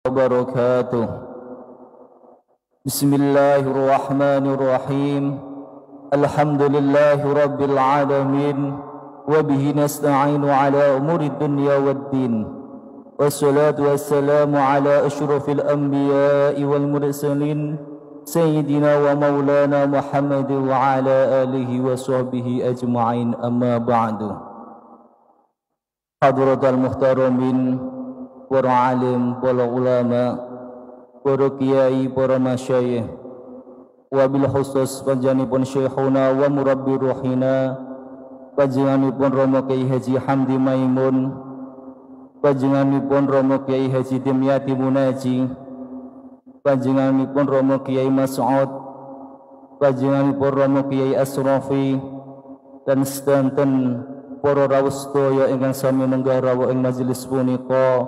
وبركاته. بسم الله الرحمن الرحيم. الحمد لله رب العالمين، وبه نستعين على أمور الدنيا والدين، والصلاة والسلام على أشرف الأنبياء والمرسلين سيدنا ومولانا محمد وعلى آله وصحبه أجمعين. أما بعد. حضرة المحترمين، para alim, para ulama, para kiai, para masyayikh, wabil khusus panjenenganipun syekhuna wa murabbi ruhina, panjenenganipun Romo Kiai Haji Hamdi Maimun, panjenenganipun Romo Kiai Haji Dimyati Munaji, panjenenganipun Romo Kiai Mas'ud, panjenenganipun Romo Kiai Asrafi, dan sedanten para rawuh sedaya ingkang sami nenggah rawuh ing majelis punika,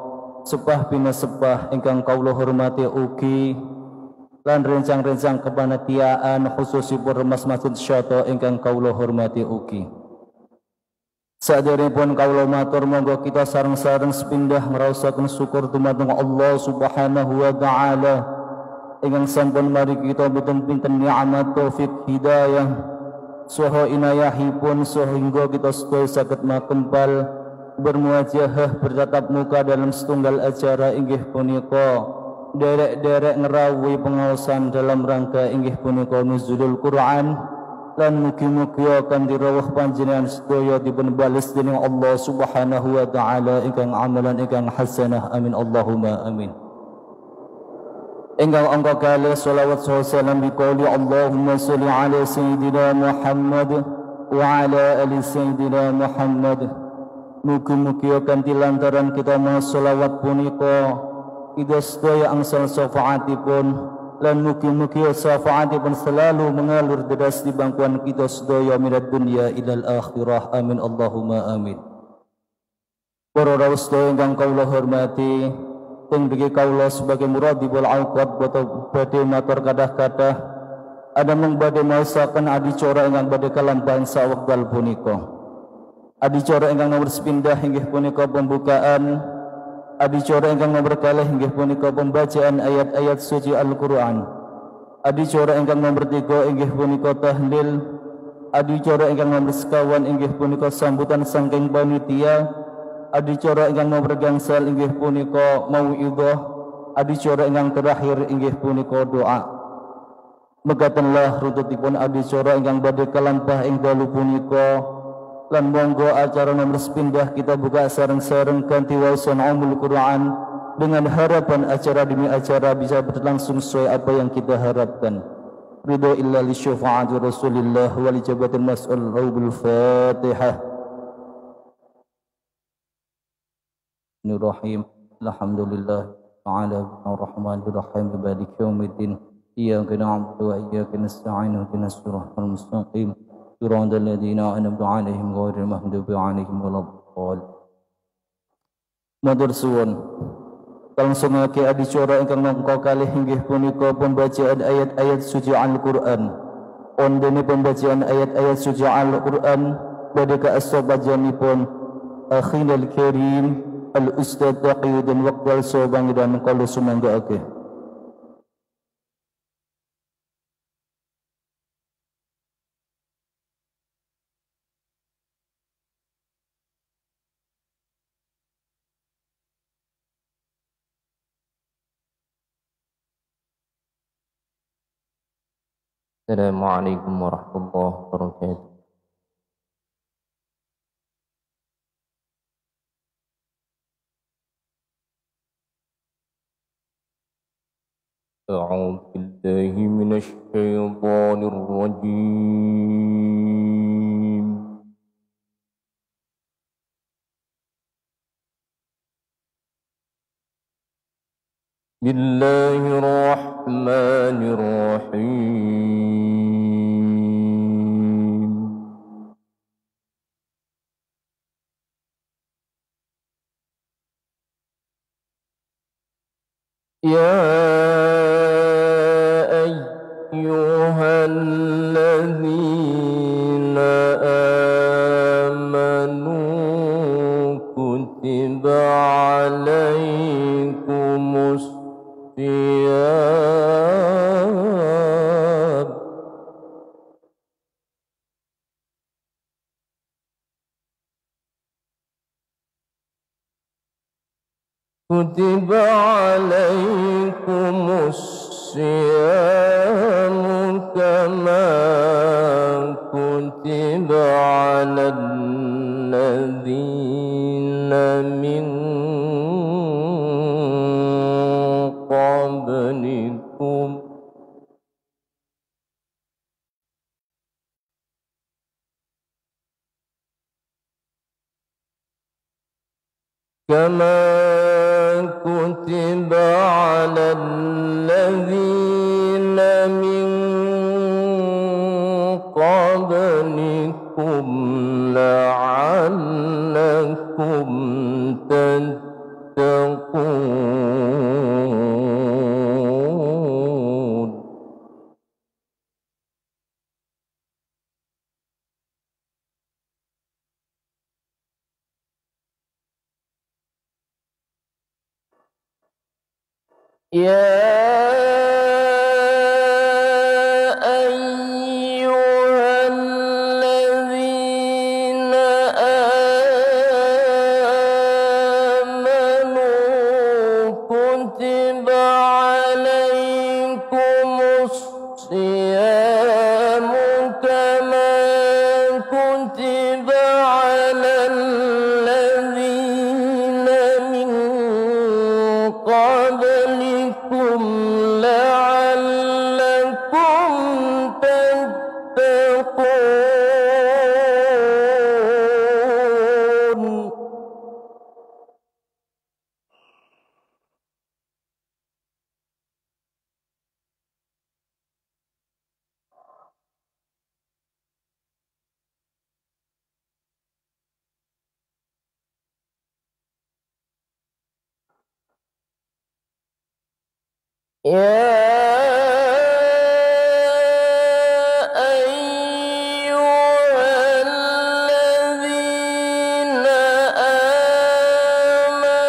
sepah bina sepah ingkang kawula hormati ugi, lan rencang-rencang kepanitiaan khususipun Remas Masjid Syata ingkang kawula hormati ugi. Saderengipun kawula matur monggo kita sareng-sareng sepindah ngraosaken syukur dumateng Allah Subhanahu wa taala ingkang sampun mari kita pinten-pinten nikmat taufik hidayah saha inayahipun sehingga kita sedaya saged makempal bermuajahah bertatap muka dalam setunggal acara inggih punika derek-derek ngrawuhi pengaosan dalam rangka inggih punika nuzulul Quran, lan mugi-mugi akan dirawuh panjenengan sedaya dipun balas dening Allah Subhanahu wa taala ingkang amalan ingkang hasanah. Amin Allahumma amin. Engkau angka kali salawat salam biqauli Allahumma salli ala Sayyidina Muhammad wa ala ali Sayyidina Muhammad. Mugi-mugi akan dilantaran kita maha salawat punika kita sedaya angsal syafaatipun, lan mugi-mugi syafaatipun selalu mengalir deras di bangkuan kita sedaya minad dunya ilal akhirah. Amin Allahumma amin. Para rawuh sedaya ingkang kawula hormati, ing bagi kaula sebagai muradibul auqad badhe matur kadah-kadah ada mung badhe maosaken adicara ingkang badhe kalampahan sawekdal punika. Adicara ingkang nomor sepindah inggih punika pembukaan, adicara ingkang nomor kalih inggih punika pembacaan ayat-ayat suci Al-Qur'an, adicara ingkang nomor 3 inggih punika tahlil, adicara ingkang nomor sekawan inggih punika sambutan saking panitia, adicara ingkang nomor gangsal inggih punika mau'idhah, adicara ingkang terakhir inggih punika doa. Megatenlah runtutipun adicara ingkang badhe kalampah ing dalu punika, lan monggo acara nomor sepindah kita buka sareng-sareng kanthi waosan umul Quran dengan harapan acara demi acara bisa berlangsung sesuai apa yang kita harapkan. Ridho illa li syafaati Rasulillah wa li jabatil mas'ul bil Fatihah. Bismillahirrahmanirrahim. Alhamdulillah ta'ala ar-rahmanir rahim maliki yaumiddin. Iyyaka na'budu wa iyyaka nasta'in ihdinas siratal mustaqim. Siratal ladzina an'amta 'alaihim ghairil maghdubi 'alaihim waladdallin. Matur suwun. Kalungsungake adicara ingkang nangka kalih inggih punika pembacaan ayat-ayat suci Al-Qur'an. Ondene pembacaan ayat-ayat suci Al-Qur'an badhe kaasabajanipun akhinal karim Al-Ustadz Taqiyuddin Waqwal Sobang dan kalau sumangga akeh. Assalamualaikum warahmatullahi wabarakatuh. أعوذ بالله من الشيطان الرجيم. بسم الله الرحمن الرحيم. يا أيها الذين آمنوا كتب عليكم الصيام الصيام كتب عليكم الصيام كما كتب على الذين من قبلكم كما كتب على الذين من قبلكم لعلكم تتقون يا أيها الذين آمنوا كتب عليكم الصيام كما كتب على الذين من قبلكم لعلكم تتقون يا أيها الذين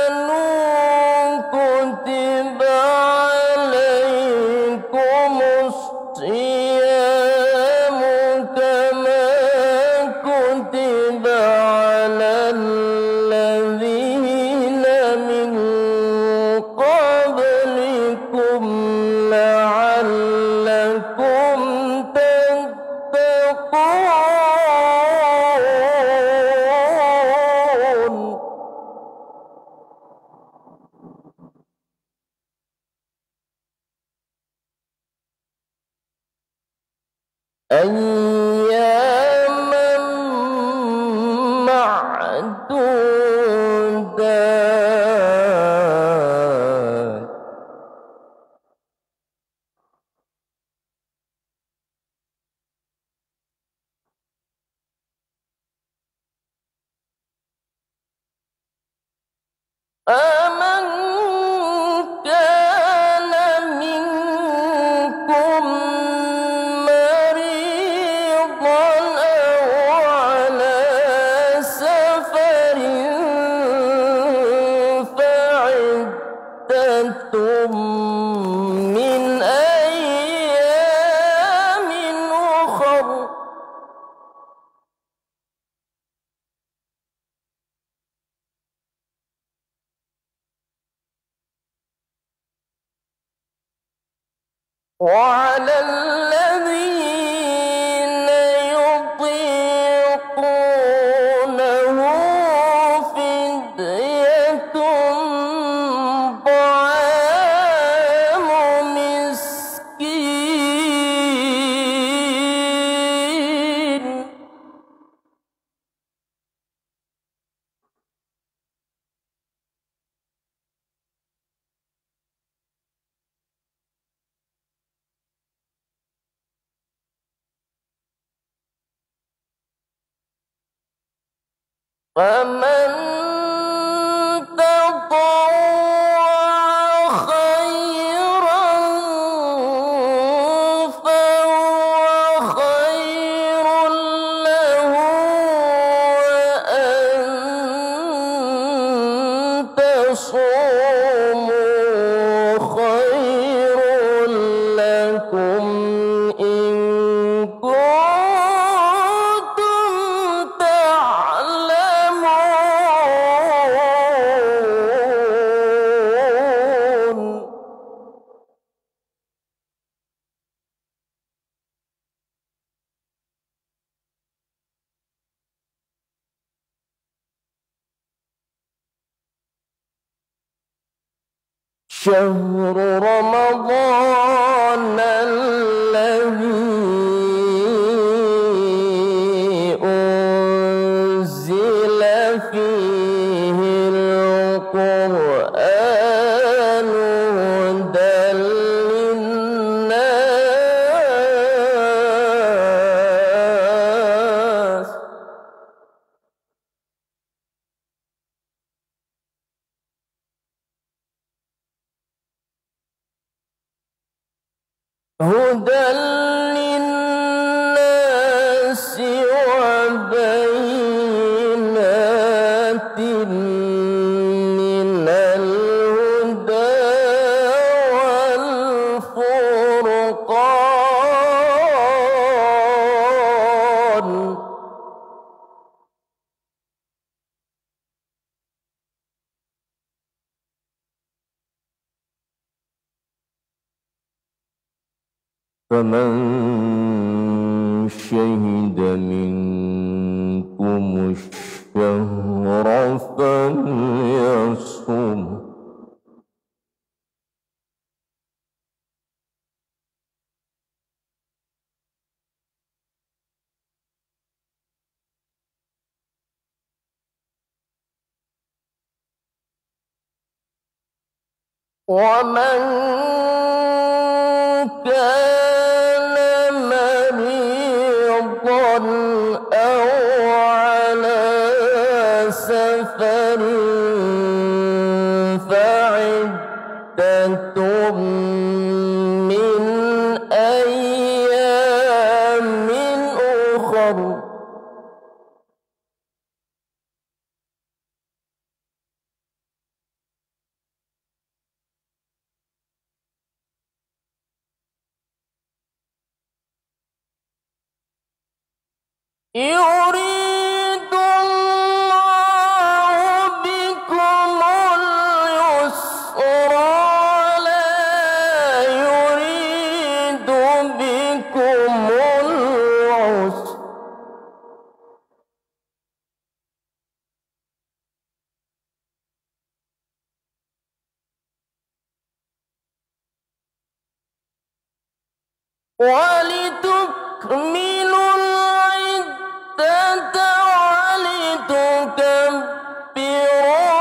آمنوا كتب عليكم الصيام كما كتب على الذين من قبلكم لعلكم تتقون أياما معدودات فمن كان منكم مريضا أو على سفر فعدة من أيام أخر وعلى الذين يطيقونه فدية طعام مسكين فمن تطوع خيرا فهو خير له وأن تصوموا خير شهر رمضان الذي أنزل فيه القرآن هدى للناس وبينات من الهدى والفرقان فمن شهد منكم الشهر فليصم ومن كان مريضا أو على سفر فعدة من أيام أخر يريد الله بكم اليسر ولا يريد بكم العسر ولتكملوا العدة ولتكبروا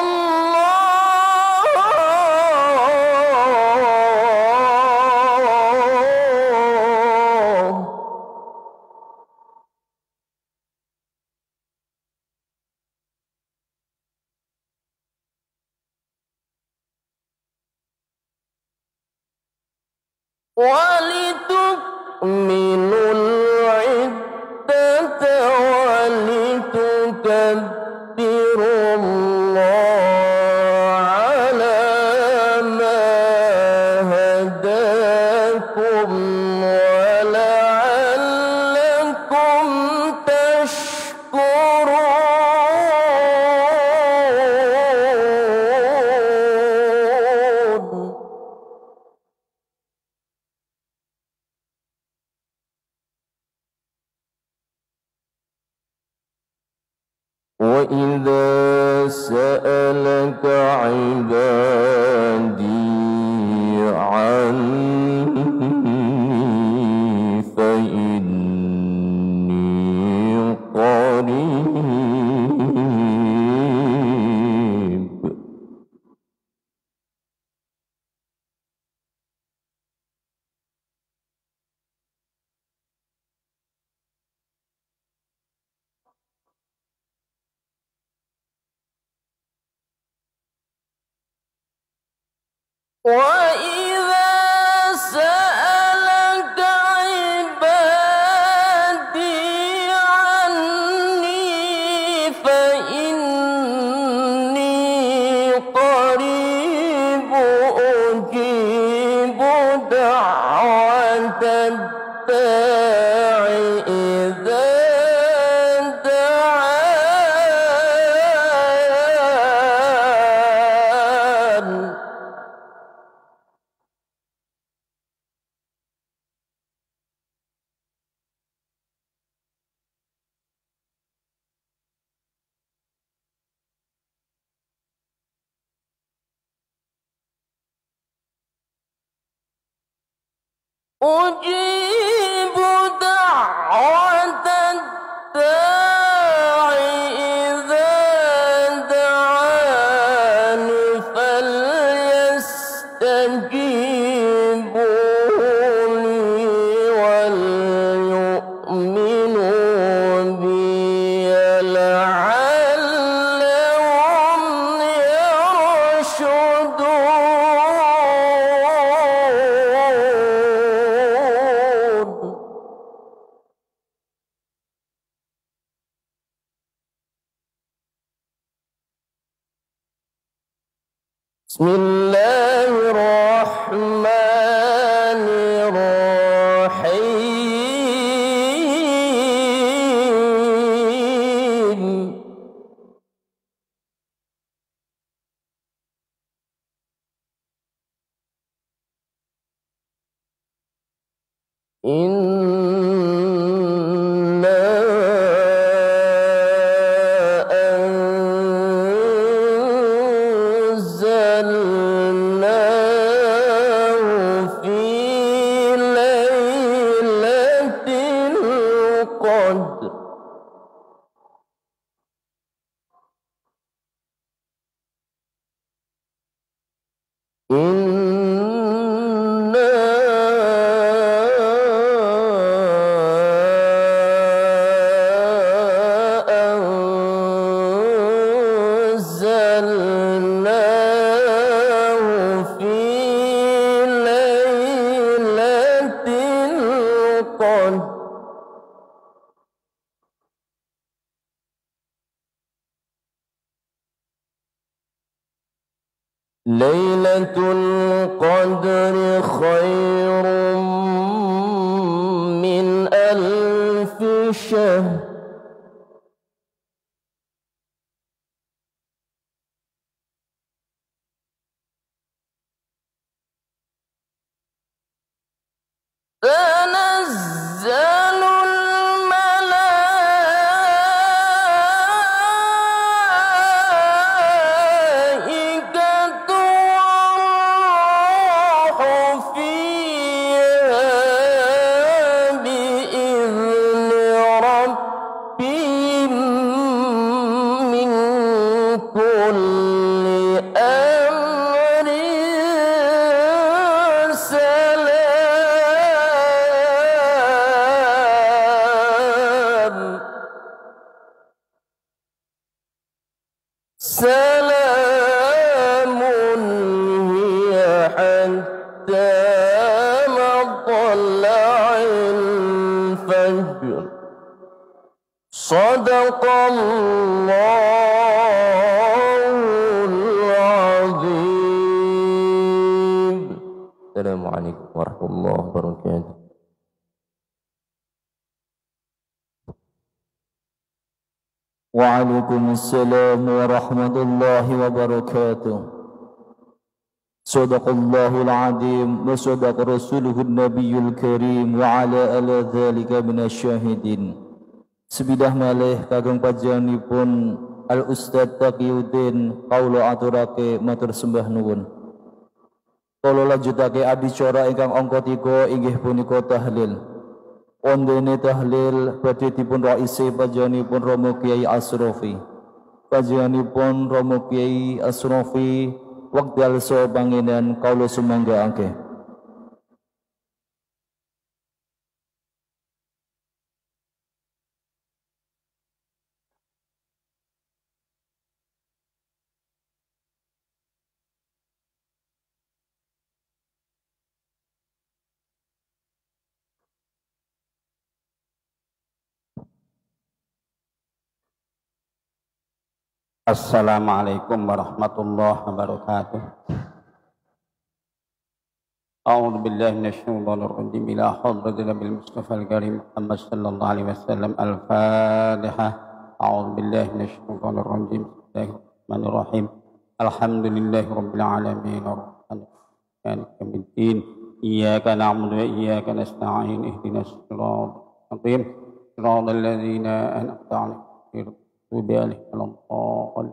الله ولتكملوا العدة ولتكبروا الله على ما هداكم ولعلكم تشكرون وإذا سألك عبادي عني فإني قريب وإذا سألك عبادي عني فإني قريب أجيب دعوة الداع إذا دعان أجيب دعوة الداع إذا دعان فليستجيبوا لي وليؤمنوا بي لعلهم يرشدون. بسم الله الرحمن الرحيم. إنا أنزلناه في ليلة القدر. إنا أنزلناه في ليلة القدر. ليلة القدر خير من ألف شهر. تنزل الملائكة والروح فيها بإذن ربهم من كل أمر سلام هي حتى مطلع الفجر. صدق الله العظيم. السلام عليكم ورحمة الله وبركاته. Waalaikumsalam warahmatullahi wabarakatuh. Sadaqallahul azim wa sadaqa rasuluhun nabiyul karim wa ala ala dhalika minasyahidin. Sebidah malih kagem panjenenganipun Al Ustaz Taqiyuddin kaula aturake matur sembah nuwun. Kula lanjutake adicara ingkang angka 3 inggih punika tahlil. Ondene tahlil badhe dipun raisi panjenenganipun Romo Kiai Asrofi. Panjenenganipun Romo Kiai Asrofi wekdal saha pangenan kawula sumanggaake. Assalamualaikum warahmatullahi wabarakatuh. A'udzu billahi minasyaitonir rajim. Ila hadratil nabil Mustafa'il karim Muhammad sallallahu alaihi wasallam. Al-Fatihah. A'udzu billahi minasyaitonir rajim. Bismillahirrahmanirrahim. Alhamdulillahi rabbil alamin. Arrahmanir rahim. Maliki yaumiddin. Iyyaka na'budu wa iyyaka nasta'in. Ihdinas siratal mustaqim. Siratal ladzina an'amta 'alaihim وبآله الأنطال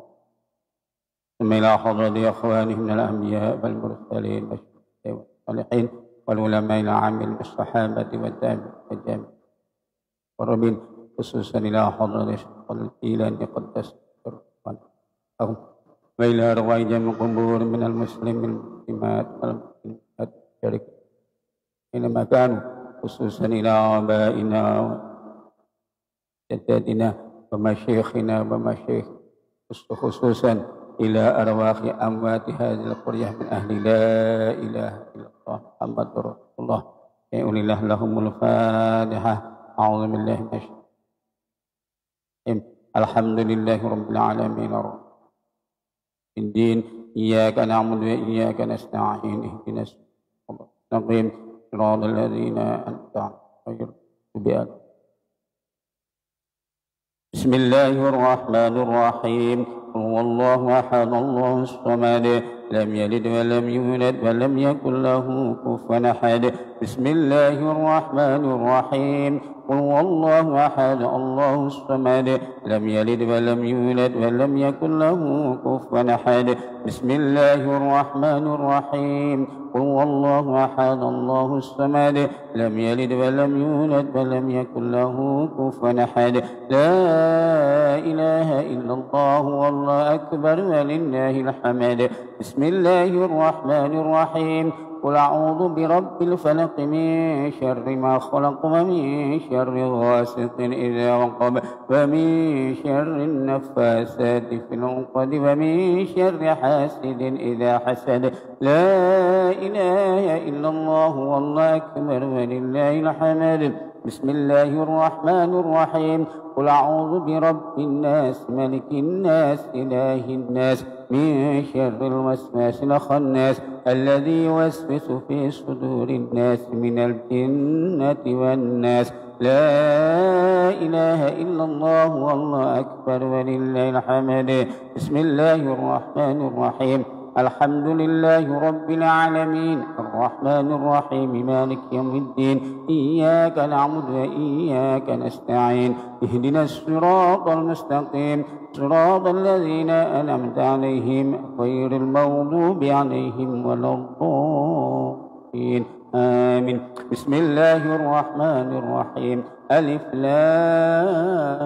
ثم إلى حضرة إخوانه من الأنبياء والمرسلين والشهداء والصالحين والعلماء العاملين بالصحابة والتابعين والربين خصوصا إلى حضرة الشيخ الجيلاني قدس سرهم وإلى أرواح جميع القبور من المسلمين المسلمات والمسلمات الشرك أينما كانوا خصوصا إلى آبائنا وجداتنا ومشايخنا ومشايخ خصوصا إلى أرواح أموات هذه القرية من أهل لا إله إلا الله محمد رسول الله يقول الله لهم الفاتحة أعوذ بالله من الشيطان الحمد لله رب العالمين الدين إياك نعبد وإياك نستعين اهدنا الصراط المستقيم صراط الذين أنعمت عليهم غير بسم الله الرحمن الرحيم هو الله أحد الله الصمد لم يلد ولم يولد ولم يكن له كفوا أحد بسم الله الرحمن الرحيم هو الله أحد الله الصمد لم يلد ولم يولد ولم يكن له كفوا أحد بسم الله الرحمن الرحيم هو الله أحد الله الصمد لم يلد ولم يولد ولم يكن له كفوا أحد لا إله إلا الله والله أكبر ولله الحمد بسم الله الرحمن الرحيم قل أعوذ برب الفلق من شر ما خلق ومن شر غاسق إذا وقب ومن شر النفاسات في العقد ومن شر حاسد إذا حسد لا إله إلا الله والله أكبر ولله الحمد بسم الله الرحمن الرحيم قل أعوذ برب الناس ملك الناس إله الناس من شر الوسواس الخناس الذي يوسوس في صدور الناس من الجنة والناس لا إله إلا الله والله أكبر ولله الحمد بسم الله الرحمن الرحيم الحمد لله رب العالمين الرحمن الرحيم مالك يوم الدين إياك نعبد وإياك نستعين اهدنا الصراط المستقيم صراط الذين أنعمت عليهم غير المغضوب عليهم ولا الضالين آمين بسم الله الرحمن الرحيم ألف لام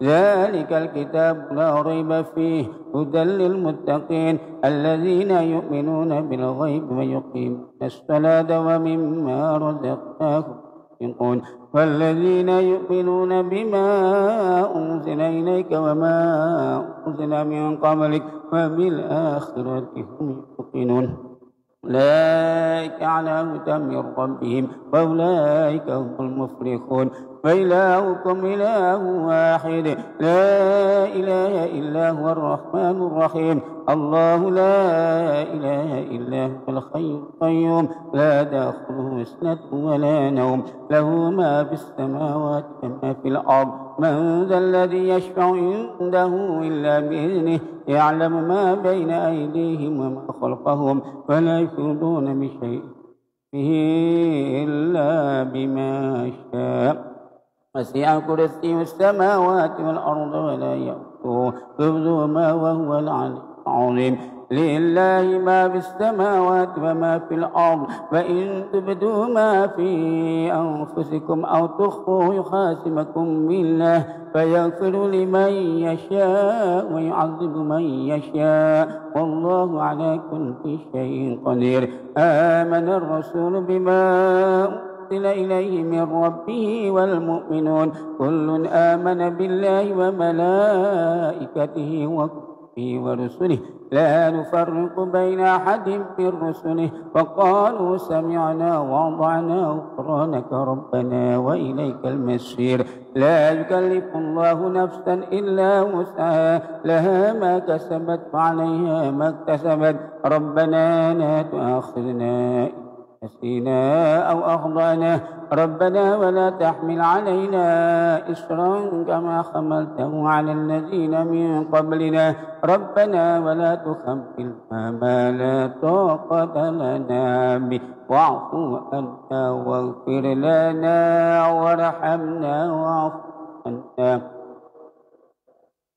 ذلك الكتاب لا ريب فيه هدى للمتقين الذين يؤمنون بالغيب ويقيمون الصلاة ومما رزقناهم ينفقون والذين يؤمنون بما أنزل إليك وما أنزل من قبلك وبالآخرة هم يوقنون أولئك على هدى من ربهم وأولئك هم المفلحون وإلهكم إله واحد لا إله إلا هو الرحمن الرحيم الله لا إله إلا هو الحي القيوم لا تأخذه سنة ولا نوم له ما في السماوات وما في الأرض من ذا الذي يشفع عنده إلا بإذنه يعلم ما بين أيديهم وما خلفهم ولا يحيطون بشيء إلا بما شاء وسع كرسيه السماوات والأرض ولا يؤوده حفظهما وهو العلي العظيم لله ما في السماوات وما في الأرض وإن تبدوا ما في أنفسكم أو تخفوه يحاسبكم بالله فيغفر لمن يشاء ويعذب من يشاء والله على كل شيء قدير آمن الرسول بما أنزل إليه من ربه والمؤمنون كل آمن بالله وملائكته وكتبه ورسله لا نفرق بين أحد من رسله وقالوا سمعنا وأطعنا غفرانك ربنا وإليك المصير لا يكلف الله نفسا إلا وسعها لها ما كسبت وعليها ما اكتسبت ربنا لا تؤاخذنا نسينا أو أخطأنا ربنا ولا تحمل علينا إصرا كما حملته على الذين من قبلنا ربنا ولا تحملنا ما لا طاقة لنا به واعف عنا واغفر لنا وارحمنا واعف عنا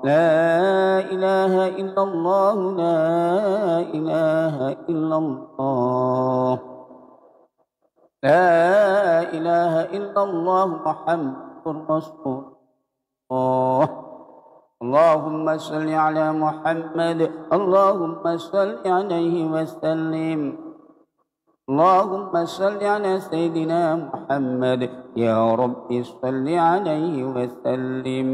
لا إله إلا الله لا إله إلا الله لا إله إلا الله محمد رسول الله اللهم صل على محمد اللهم صل عليه وسلم اللهم صل على سيدنا محمد يا رب صل عليه وسلم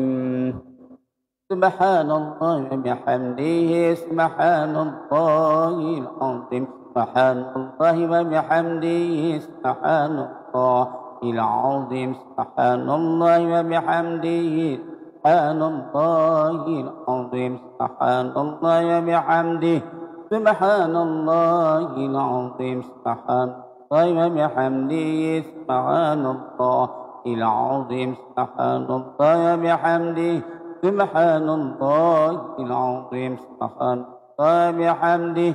سبحان الله وبحمده سبحان الله العظيم سبحان الله وبحمده سبحان الله العظيم سبحان الله وبحمده سبحان الله العظيم سبحان الله وبحمده سبحان الله العظيم سبحان الله وبحمده سبحان الله العظيم سبحان الله وبحمده سبحان الله العظيم سبحان الله وبحمده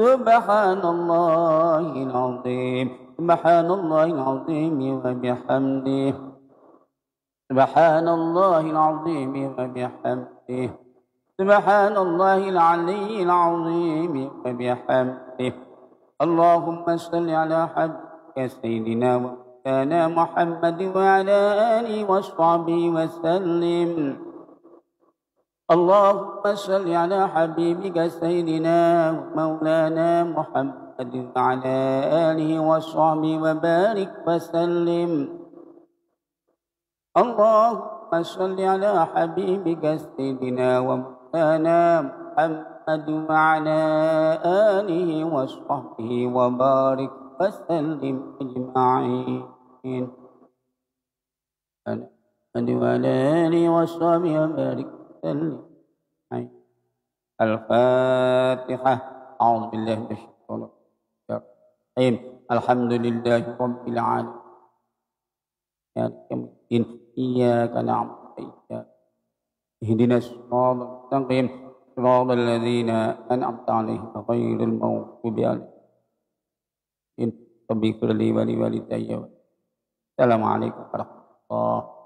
سبحان الله العظيم سبحان الله العظيم وبحمده سبحان الله العظيم وبحمده سبحان الله العلي العظيم وبحمده اللهم صل على حبيبك سيدنا ومولانا محمد وعلى آله وصحبه وسلم اللهم صل على حبيبك سيدنا ومولانا محمد وعلى آله وصحبه وبارك وسلم اللهم صل على حبيبك سيدنا ومولانا محمد وعلى آله وصحبه وبارك وسلم أجمعين وعلى آله وصحبه وبارك وسلم الفاتحة أعوذ بالله من الشيطان الرجيم الحمد لله رب العالمين إياك نعبد وإياك اهدنا الصراط المستقيم صراط الذين أنعمت عليهم غير المغضوب عليهم رب اغفر لي ولوالدي السلام عليكم ورحمة الله.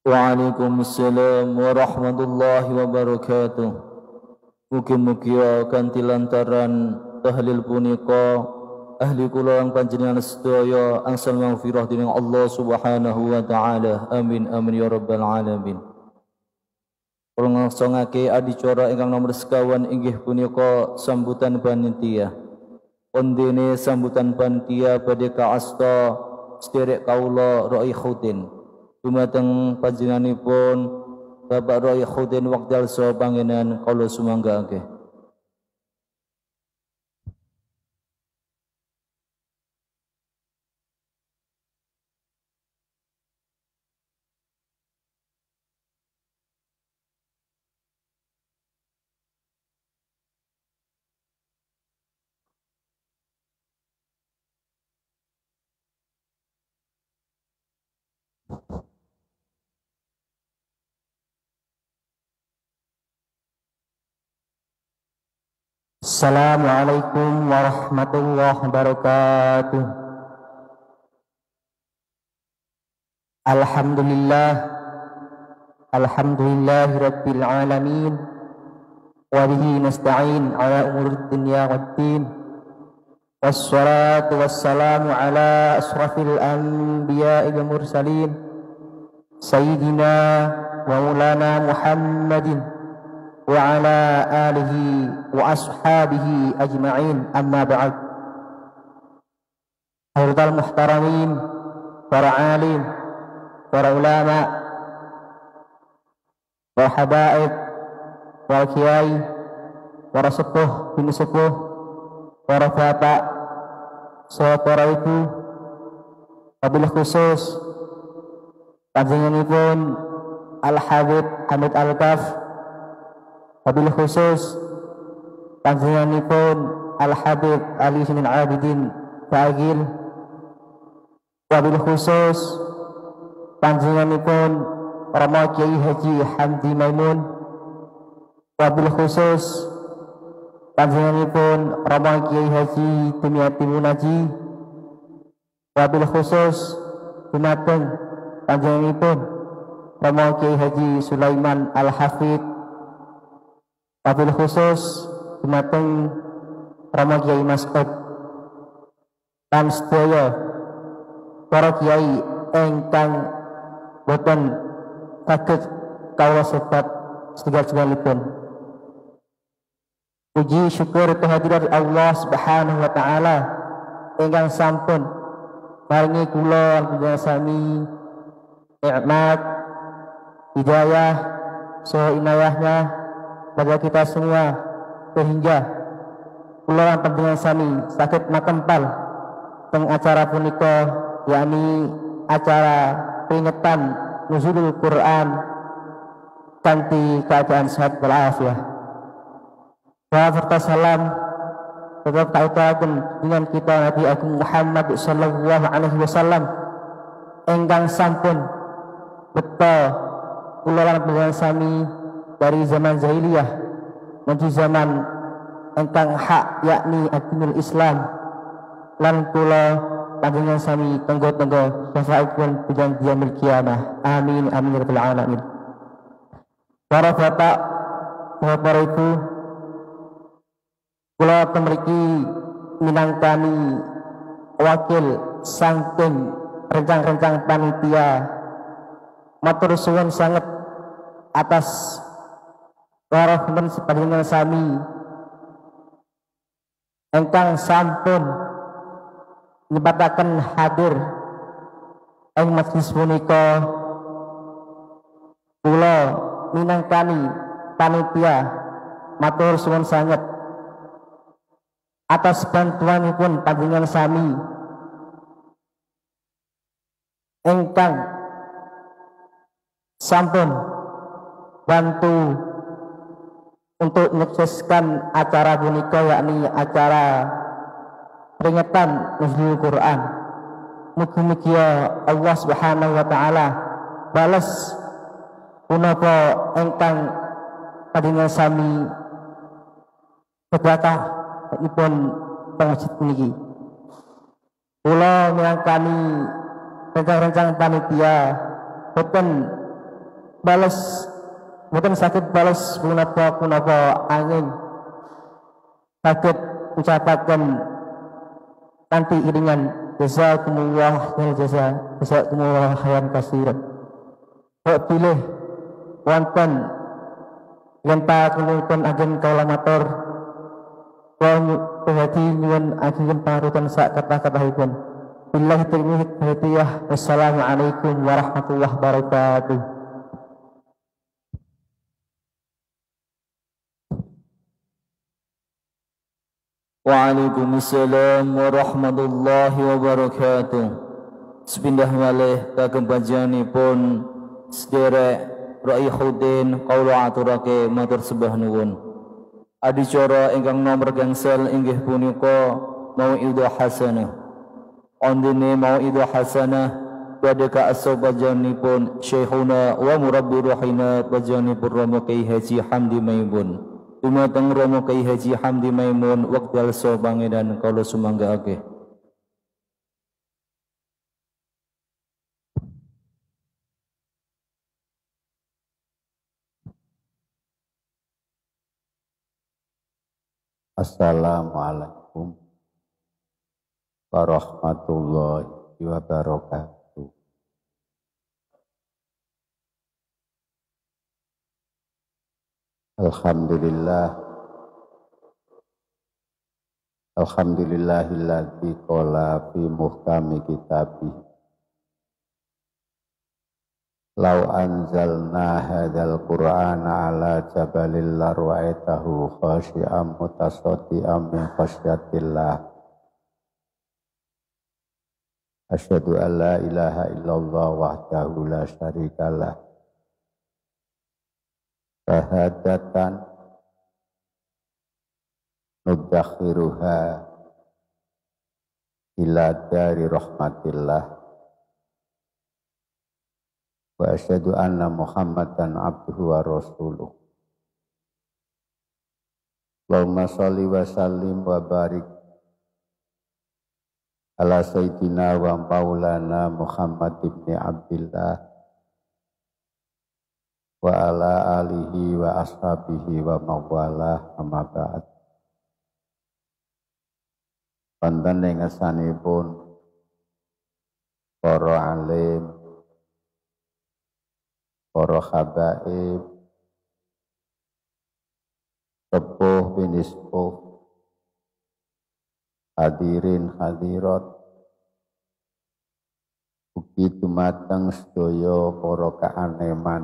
Waalaikumsalam warahmatullahi wabarakatuh. Mugi-mugi kanthi lantaran tahlil punika ahli kula lan panjenengan sedaya angsal maghfirah dening Allah Subhanahu wa taala. Amin amin ya rabbal alamin. Kula ngangsongake adicara ingkang nomor sekawan inggih punika sambutan panitia. Pondene sambutan panitia badhe kaasta sederek kawula Raihudin. Dumateng panjenenganipun Bapak Raihudin wekdal saha pangenan kula sumanggake. Assalamualaikum warahmatullahi wabarakatuh. Alhamdulillahi rabbil alamin wa bihi nasta'in ala umurid dunya waddin wassalatu wassalamu ala asrafil anbiya'i wal mursalin sayyidina wa maulana Muhammadin wa ala alihi wa ashabihi ajma'in, amma ba'd. Hadratal muhtaramin, para alim, para ulama, para habaib, para kiai, para sepuh, bini sepuh, para bapak, para ibu, wabil khusus panjenenganipun Al-Habib Hamid Al-Kaf, wabil khusus panjenenganipun Al-Habib Ali Zainal Abidin Fagil, wabil khusus panjenenganipun Rama Kiai Haji Hamdi Maimun, wabil khusus panjenenganipun Rama Kiai Haji Dimyati Munaji, wabil khusus dumateng panjenenganipun Rama Kiai Haji Sulaiman Al-Hafid, wabil khusus dumateng Rama Kiai Mas'ud lan sedaya para kiai ingkang boten saged kawula sebat sedaya-sedayanipun. Puji syukur kehadirat Allah Subhanahu wa taala ingkang sampun maringi kula panjenengan sami nikmat hidayah saha inayahnya pada kita semua, sehingga kula panjenengan sami saged makempal teng acara punika, yakni acara peringatan nuzulul Quran kanthi keadaan sehat walafiat. Wa salam tetap kautaken dengan kita Nabi Agung Muhammad sallallahu alaihi wasallam ingkang sampun beto kula lan panjenengan sami dari zaman jahiliyah menuju zaman ingkang hak, yakni agungul Islam, lan kula panjenengan sami tenggo-tenggo syafaatipun pujan yaumil qiyamah. Amin amin ya rabbal alamin. Para bapak, para ibu, kula mriki minangkani wakil saking rencang-rencang panitia matur suwun sanget atas warahipun panjenengan sami ingkang sampun nyebataken hadir ing majelis punika. Kula minangkani panitia matur suwun sanget atas bantuanipun panjenengan sami ingkang sampun bantu untuk menyukseskan acara punika, yakni acara peringatan nuzulul Quran. Mugi-mugi Allah Subhanahu wa taala bales punapa ingkang panjenengan sami keberkah ipun masjid niki. Kula minangkani rencang-rencang panitia boten bales, boten saged bales punapa angin saged ucapaken kanthi iringan jazakumullah jazakumullah khairan katsiran. Kok pilih wonten lempah-lempah agen kaula matur Tuhati nyuwun agiken parutan sak kata-katahipun. Billahi taufiq hidayah. Wassalamualaikum warahmatullahi wabarakatuh. Waalaikumsalam warahmatullahi wabarakatuh. Sepindah malih kagem panjenenganipun sederek Raihudin kaula aturake matur sembah nuwun. Adicara ingkang nomor gangsal inggih punika mau'idul hasanah. Ondene mau'idul hasanah wadaka asobajanipun Syekhuna wa murabbi ruhina wajanipun Rama Kiai Haji Hamdi Maimun. Dumateng Rama Kiai Haji Hamdi Maimun wekdal sobangedan kula sumanggaake. Assalamualaikum warahmatullahi wabarakatuh. Alhamdulillahilladzi qala fi muhkami kitabih. Lau anzalna hadzal qur'ana ala jabalil larwa'itahu khashi'an mutasaddian min khasyatillah. Asyhadu an la ilaha illallah wahdahu la syarikalah. Syahadatan nudakhiruha ila dari rahmatillah. Wa asyhadu anna Muhammadan abduhu wa rasuluh. Allahumma sholli wa sallim wa barik ala sayyidina wa maulana Muhammad ibn Abdillah wa ala alihi wa ashabihi wa mawalah amma ba'd. Wonten ing ngersanipun para alim, para habaib, sepuh binispuh, hadirin hadirat, ugi dumateng sedaya para kaaneman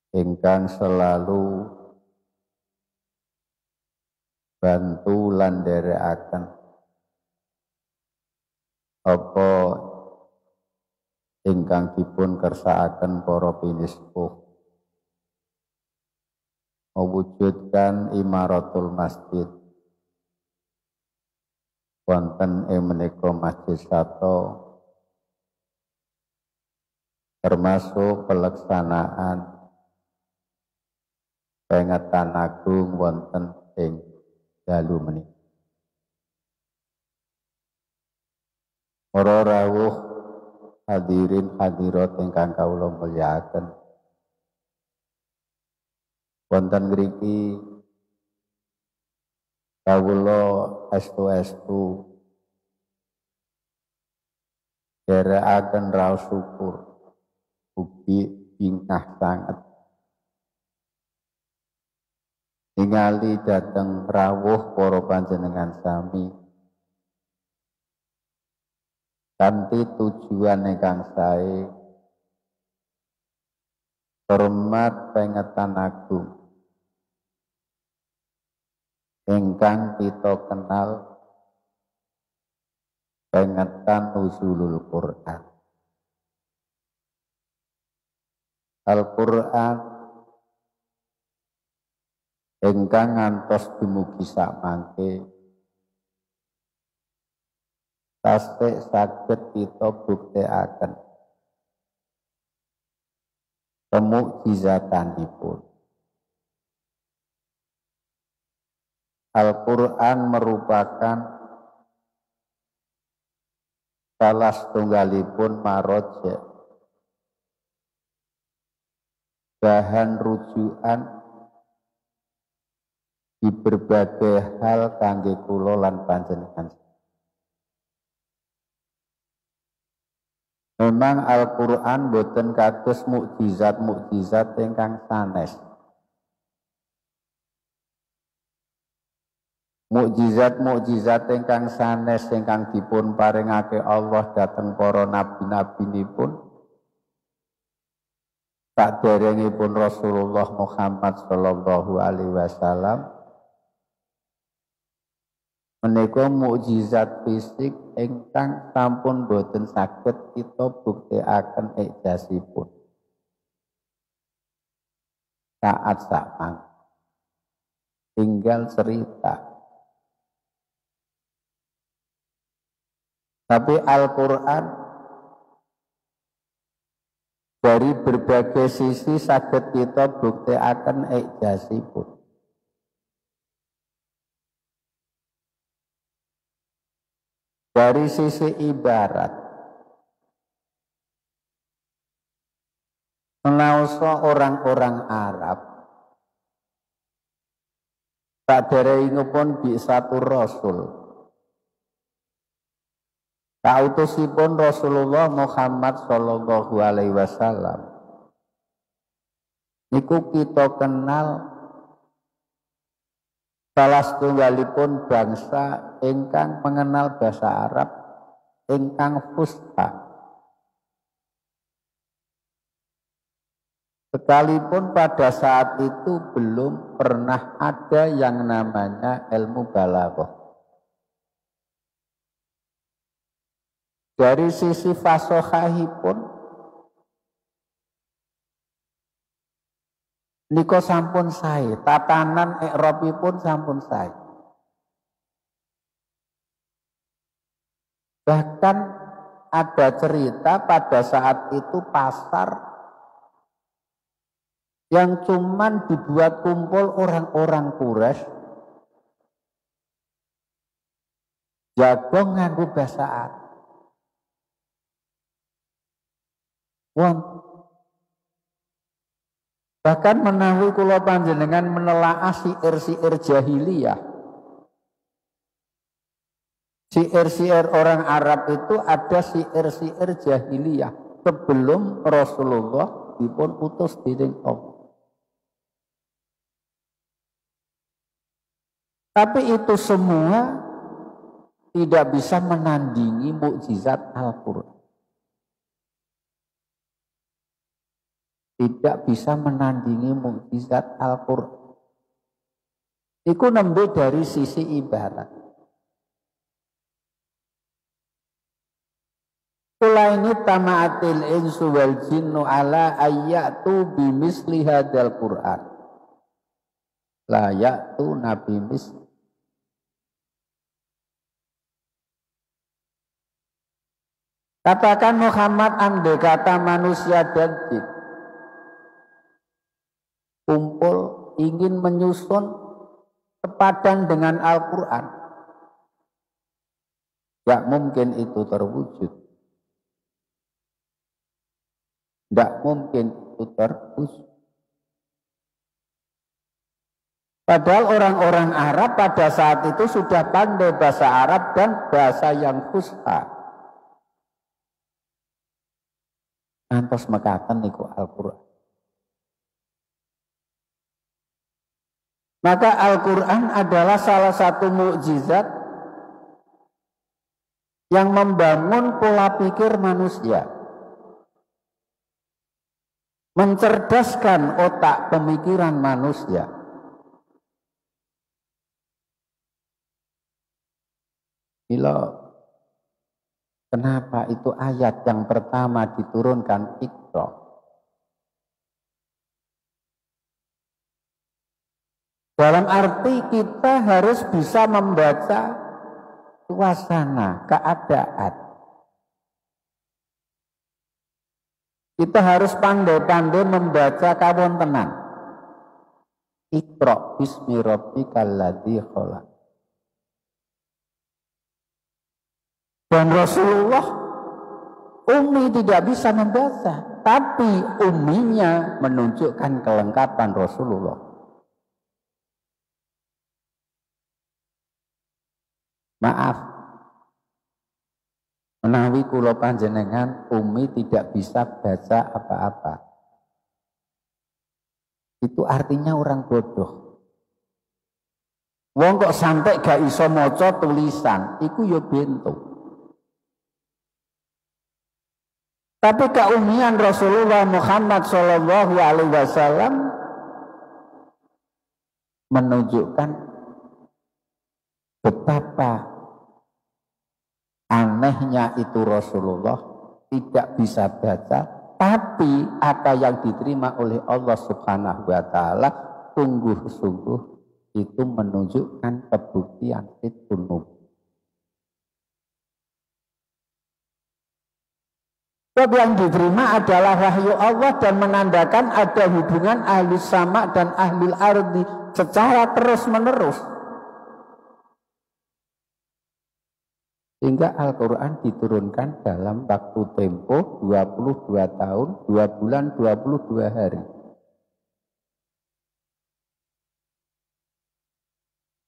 ingkang selalu bantu lan nderekaken apa ingkang dipun kersakaken para binispuh mewujudkan imaratul masjid wonten ing menika Masjid Sato, termasuk pelaksanaan pengetan agung wonten ing dalu menika. Para rawuh hadirin hadirat ingkang kawula mulyakaken, wonten ngriki kawula estu-estu nderekaken raos syukur ugi ingkang sanget ningali dhateng rawuh para panjenengan sami kanthi tujuan ingkang sae hormat pengetan agung ingkang kita kenal pengetan nuzulul Quran. Al-Quran ingkang ngantos dumugi sakmangke tasih saged kita buktekaken kemukjizatanipun. Al-Quran merupakan salah setunggalipun marojek, bahan rujukan di berbagai hal kangge kula lan panjenengan. Memang Al-Quran boten kados mukjizat-mukjizat ingkang sanes. Mukjizat-mukjizat ingkang sanes ingkang dipun paringake Allah dhateng para nabi-nabinipun saderengipun Rasulullah Muhammad sallallahu alaihi wasallam menika mukjizat fisik ingkang sampun boten saged kita buktekaken ijazipun saat sakmang tinggal cerita. Tapi Al-Quran dari berbagai sisi saged kita buktekaken ijazipun. Dari sisi ibarat, menaosa orang-orang Arab saderengipun bi'satur Rasul, kautusipun Rasulullah Muhammad sallallahu alaihi wasallam niku kita kenal salah setunggalipun bangsa ingkang mengenal bahasa Arab ingkang fusha. Sekalipun pada saat itu belum pernah ada yang namanya ilmu balaghah. Dari sisi fasohahipun niko sampun sae, tatanan i'rabipun sampun sae. Bahkan ada cerita pada saat itu pasar yang cuman dibuat kumpul orang-orang Quraisy jago nganggo basa Arab. Bahkan menawi kula panjenengan menelaah syair-syair jahiliyah. Syair-syair orang Arab itu ada syair-syair jahiliyah sebelum Rasulullah dipun utus dening Allah. Tapi itu semua tidak bisa menandingi mukjizat Al-Quran. Tidak bisa menandingi mukjizat Al-Quran. Itu nembe dari sisi ibarat. Kulaini tama'atil insu wal jinnu ala ayyatu bimisli hadal Qur'an. La ya'tu nabi misli. Katakan Muhammad, andai kata manusia dan jin kumpul ingin menyusun sepadan dengan Al-Quran, tidak mungkin itu terwujud. Tidak mungkin itu terwujud. Padahal orang-orang Arab pada saat itu sudah pandai bahasa Arab dan bahasa yang fusha. Ngantos mekaten niku Al-Quran. Maka Al-Quran adalah salah satu mukjizat yang membangun pola pikir manusia, mencerdaskan otak pemikiran manusia. Kenapa itu ayat yang pertama diturunkan Iqra? Dalam arti kita harus bisa membaca suasana, keadaan. Kita harus pandai-pandai membaca kawontenan. Iqra bismi rabbikal ladzi khalaq. Dan Rasulullah Umi tidak bisa membaca, tapi uminya menunjukkan kelengkapan Rasulullah. Maaf, menawi kula panjenengan umi tidak bisa baca apa-apa. Itu artinya orang bodoh. Wong kok sampai gak iso maca tulisan, iku ya bento. Tapi keumian Rasulullah Muhammad Shallallahu Alaihi Wasallam menunjukkan betapa anehnya itu Rasulullah tidak bisa baca, tapi apa yang diterima oleh Allah Subhanahu wa Ta'ala sungguh-sungguh itu menunjukkan kebuktian itu nubuwah. Sebab yang diterima adalah wahyu Allah dan menandakan ada hubungan ahli sama dan ahli ardi secara terus-menerus. Sehingga Al-Quran diturunkan dalam waktu tempo 22 tahun, 2 bulan, 22 hari.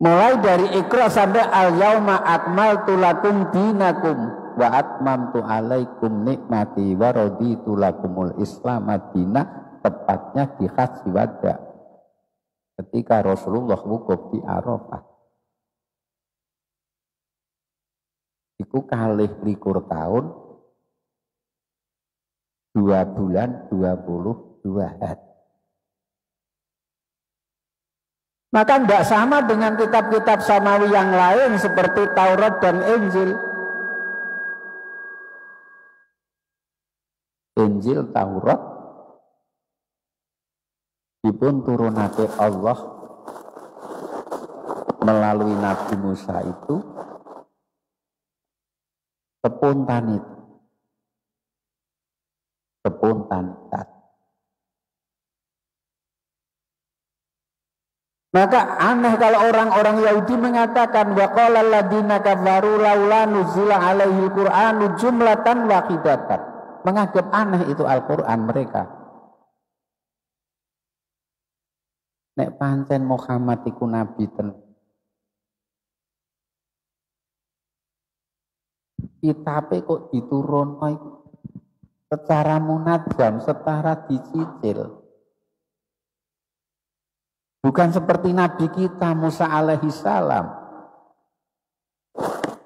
Mulai dari Iqra sampai al-yauma akmaltu lakum dinakum wa atmamtu alaikum nikmati wa raditu lakumul islam madinah, tepatnya di Haji Wada ketika Rasulullah wukuf di Arafah. Iku kalih likur tahun 2 bulan 22 hari. Maka tidak sama dengan kitab-kitab samawi yang lain seperti Taurat dan Injil. Injil, Taurat dipun turunake Allah melalui Nabi Musa itu spontanitas. Maka aneh kalau orang-orang Yahudi mengatakan wa qala alladziina kafaru laula nuzila alaihil qur'anu jumlatan wahidatan. Menganggap aneh itu Al-Qur'an mereka. Nek pancen Muhammad iku nabi ten. Kitabe kok diturunno secara munajam, secara dicicil. Bukan seperti Nabi kita Musa alaihi salam.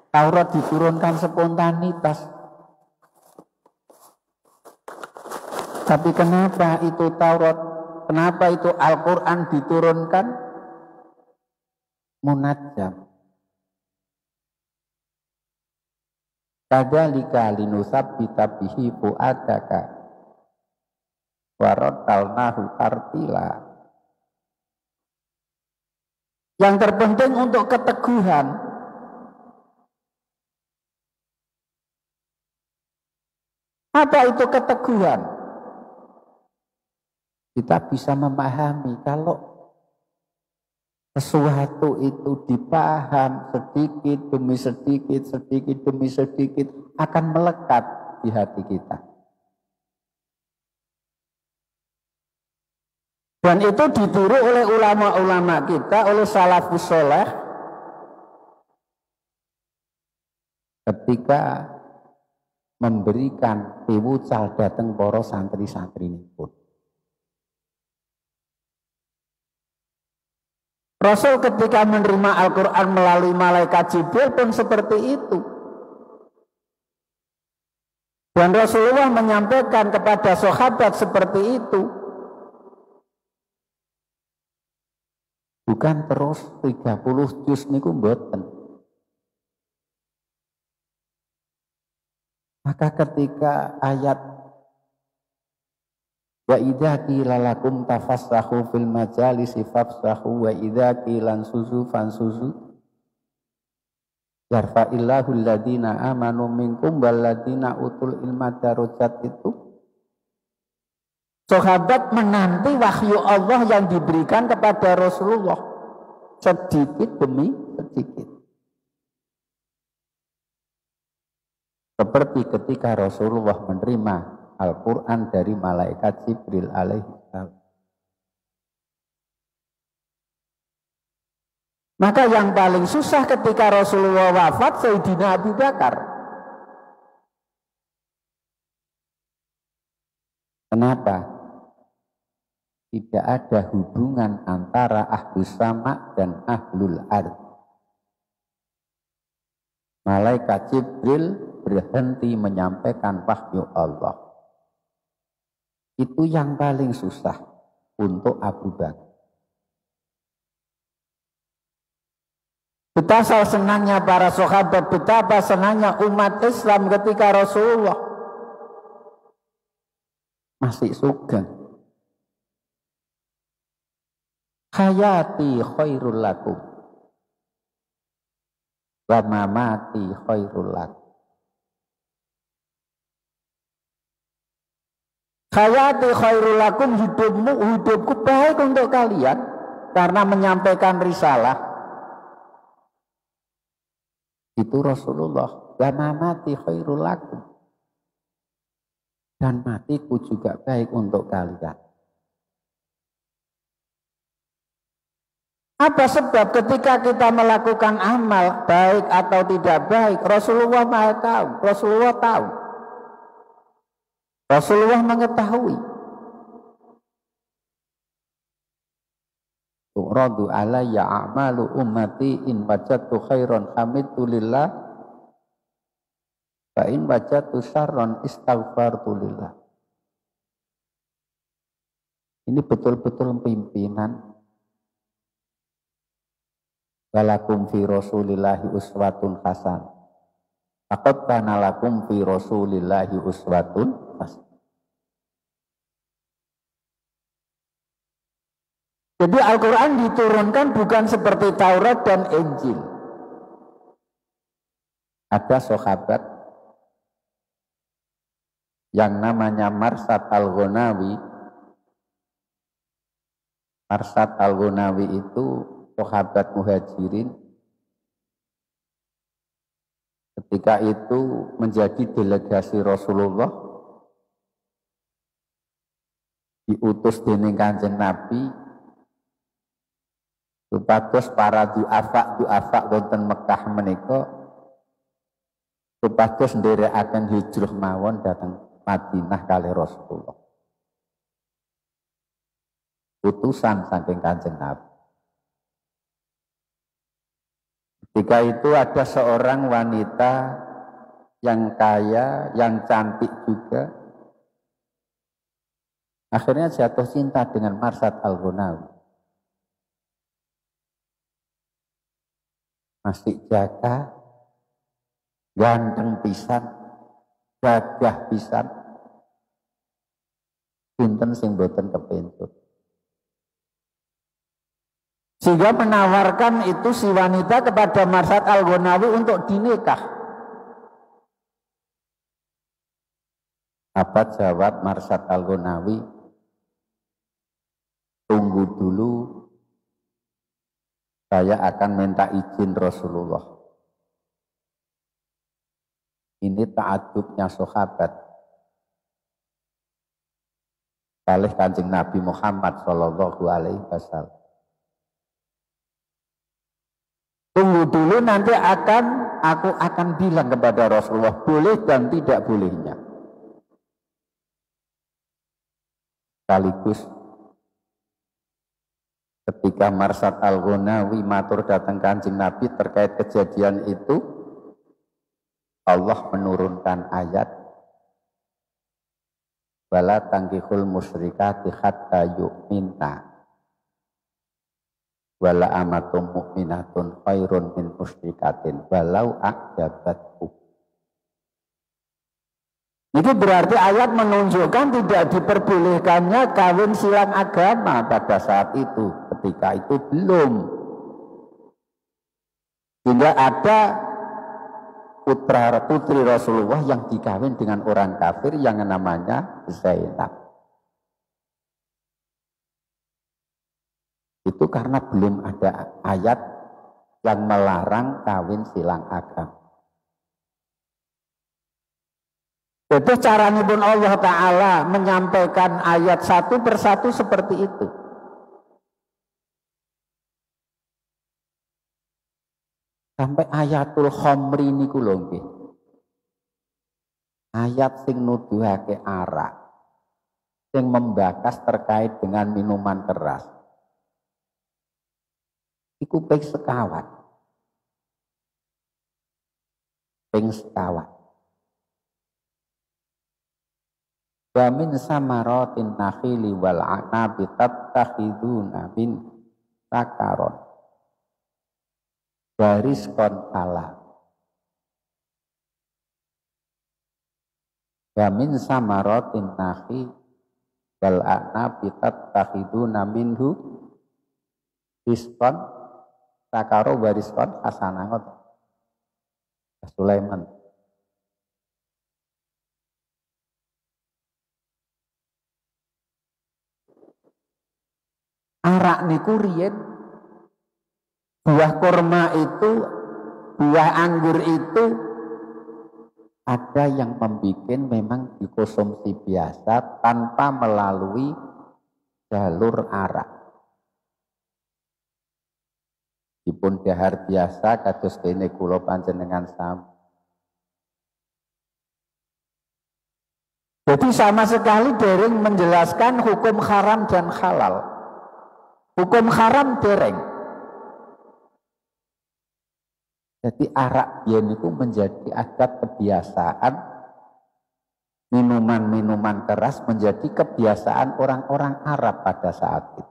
Taurat diturunkan spontanitas. Tapi kenapa itu Taurat, kenapa itu Al-Quran diturunkan munajjam? Kadzalika linusabbita bihi fu'adaka wa rattalnahu tartila. Yang terpenting untuk keteguhan. Apa itu keteguhan? Kita bisa memahami kalau sesuatu itu dipaham sedikit demi sedikit, sedikit demi sedikit akan melekat di hati kita. Dan itu ditiru oleh ulama-ulama kita, oleh salafus sholeh ketika memberikan piwucal dateng para santri-santri ini pun. Rasul ketika menerima Al-Quran melalui malaikat Jibril pun seperti itu. Dan Rasulullah menyampaikan kepada sahabat seperti itu. Bukan terus 30 juz niku mboten. Maka ketika ayat wa idza qila lakum tafassahu fil majalisi fafsahu wa idza qila ansuzu fansuzu yarfa'illahu alladziina amanu minkum walladziina utul ilma darajat itu. Sahabat menanti wahyu Allah yang diberikan kepada Rasulullah sedikit demi sedikit. Seperti ketika Rasulullah menerima Al-Quran dari malaikat Jibril alaihi salam. Maka yang paling susah ketika Rasulullah wafat Sayyidina Abu Bakar. Kenapa? Tidak ada hubungan antara ahlus sama dan ahlul ard. Malaikat Jibril berhenti menyampaikan wahyu Allah. Itu yang paling susah untuk Abu Bakar. Betapa senangnya para sahabat, betapa senangnya umat Islam ketika Rasulullah masih sugeng. Hayati khairul lakum wa mamati khairul lakum. Hayati khairul lakum, hidupku baik untuk kalian karena menyampaikan risalah. Itu Rasulullah. Wa mamati khairul lakum, dan matiku juga baik untuk kalian. Apa sebab ketika kita melakukan amal baik atau tidak baik, Rasulullah Maha tahu, Rasulullah tahu. Rasulullah mengetahui. Tu'radu alayya a'malu ummati in wajadtu khairan hamidtu lillah wa in wajadtu syarran istaghfartu lillah. Ini betul-betul pimpinan. Walakum fi rasulillahi uswatun hasan. Laqad kana lakum fi rasulillahi uswatun hasan. Jadi Al-Quran diturunkan bukan seperti Taurat dan Injil. Ada sahabat yang namanya Marsad Al-Ghunawi. Marsad Al-Ghunawi itu sahabat Muhajirin ketika itu menjadi delegasi Rasulullah, diutus dening Kanjeng Nabi supados para duafa wonten Mekah menika supados nderekaken hijrah mawon dhateng Madinah kalih Rasulullah. Utusan saking Kanjeng Nabi. Ketika itu ada seorang wanita yang kaya, yang cantik juga, akhirnya jatuh cinta dengan Marsad Al-Ghunawi. Masih jaga, ganteng pisan, gagah pisan, pinten sing boten kepentut. Sehingga menawarkan itu si wanita kepada Marsad Al-Ghunawi untuk dinikah. Apa jawab Marsad Al-Ghunawi? Tunggu dulu, saya akan minta izin Rasulullah. Ini ta'adubnya sahabat. Kalih Kanjeng Nabi Muhammad sallallahu alaihi wasallam. Tunggu dulu, nanti aku akan bilang kepada Rasulullah boleh dan tidak bolehnya. Sekaligus ketika Marsad Al-Ghunawi matur datang Kanjeng Nabi terkait kejadian itu, Allah menurunkan ayat wala tankihul musyrikati hatta yu'minna wala amatum mu'minatun khairun min musyrikatin walau a'jabatku. Itu berarti ayat menunjukkan tidak diperbolehkannya kawin silang agama pada saat itu. Ketika itu belum. Sehingga ada putra putri Rasulullah yang dikawin dengan orang kafir yang namanya Zainab. Itu karena belum ada ayat yang melarang kawin silang agama. Itu caranya pun Allah Ta'ala menyampaikan ayat satu persatu seperti itu. Sampai ayatul khomri niku lho nggih. Ayat sing nuduhake arak, sing membakas terkait dengan minuman keras. Iku ping sekawan. Ping sekawan. Wa min samaratin nakhili wal anabi tattakhiduna min sakaron. Baris kon kala. Wa min samaratin nakhili wal anabi tattakhiduna minhu diskon takaro bariskon hasanangot Sulaiman. Arak niku riyen buah kurma itu, buah anggur itu ada yang membuat memang dikonsumsi biasa tanpa melalui jalur arak. Dipun dahar biasa kados kene kula panjenengan sami. Jadi sama sekali dereng menjelaskan hukum haram dan halal. Hukum haram dereng. Jadi arak biyen itu menjadi adat kebiasaan, minuman-minuman keras menjadi kebiasaan orang-orang Arab pada saat itu.